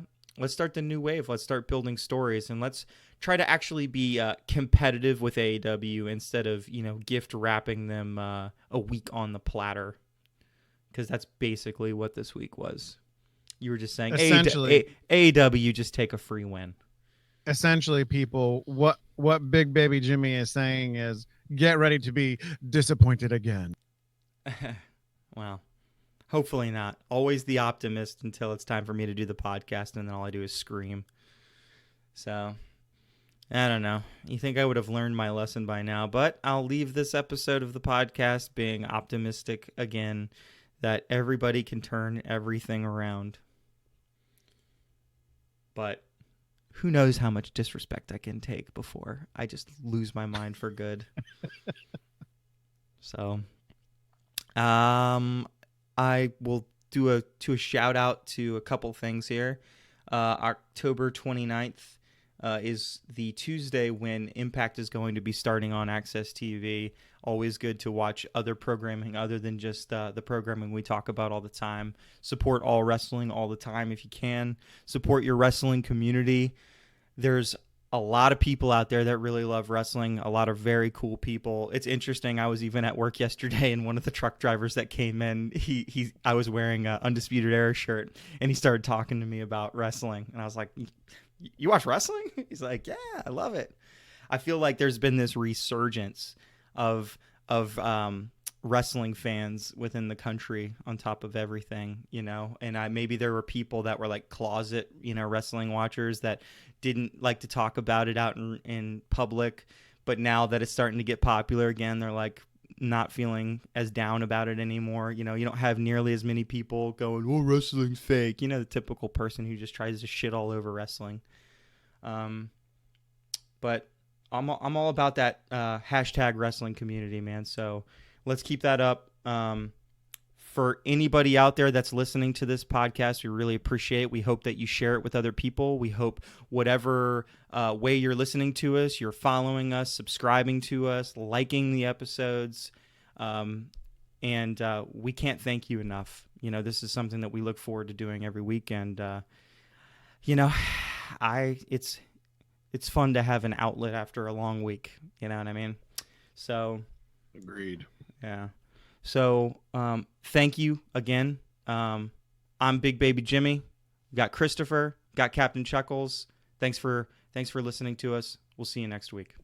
new wave. Let's start building stories, and let's try to actually be competitive with AEW instead of gift wrapping them a week on the platter, because that's basically what this week was. You were just saying Essentially, AEW just take a free win. Essentially, people, what Big Baby Jimmy is saying is get ready to be disappointed again. Well, hopefully not. Always the optimist until it's time for me to do the podcast, and then all I do is scream. So, I don't know. You think I would have learned my lesson by now, but I'll leave this episode of the podcast being optimistic again, that everybody can turn everything around. But who knows how much disrespect I can take before I just lose my mind for good. So, I will do a shout out to a couple things here. October 29th is the Tuesday when Impact is going to be starting on Access TV. Always good to watch other programming other than just the programming we talk about all the time. Support all wrestling all the time if you can. Support your wrestling community. There's a lot of people out there that really love wrestling, a lot of very cool people. It's interesting. I was even at work yesterday, and one of the truck drivers that came in, I was wearing a Undisputed Era shirt, and he started talking to me about wrestling. And I was like, you watch wrestling? He's like, yeah, I love it. I feel like there's been this resurgence of wrestling fans within the country on top of everything, and maybe there were people that were like closet, wrestling watchers that didn't like to talk about it out in public, but now that it's starting to get popular again, they're like not feeling as down about it anymore. You don't have nearly as many people going, oh, wrestling's fake, the typical person who just tries to shit all over wrestling. But I'm all about that hashtag wrestling community, man. So let's keep that up. For anybody out there that's listening to this podcast, we really appreciate it. We hope that you share it with other people. We hope whatever way you're listening to us, you're following us, subscribing to us, liking the episodes. And we can't thank you enough. This is something that we look forward to doing every week. And, it's fun to have an outlet after a long week. You know what I mean? So. Agreed. Yeah. So, thank you again. I'm Big Baby Jimmy. We got Christopher, got Captain Chuckles. Thanks for listening to us. We'll see you next week.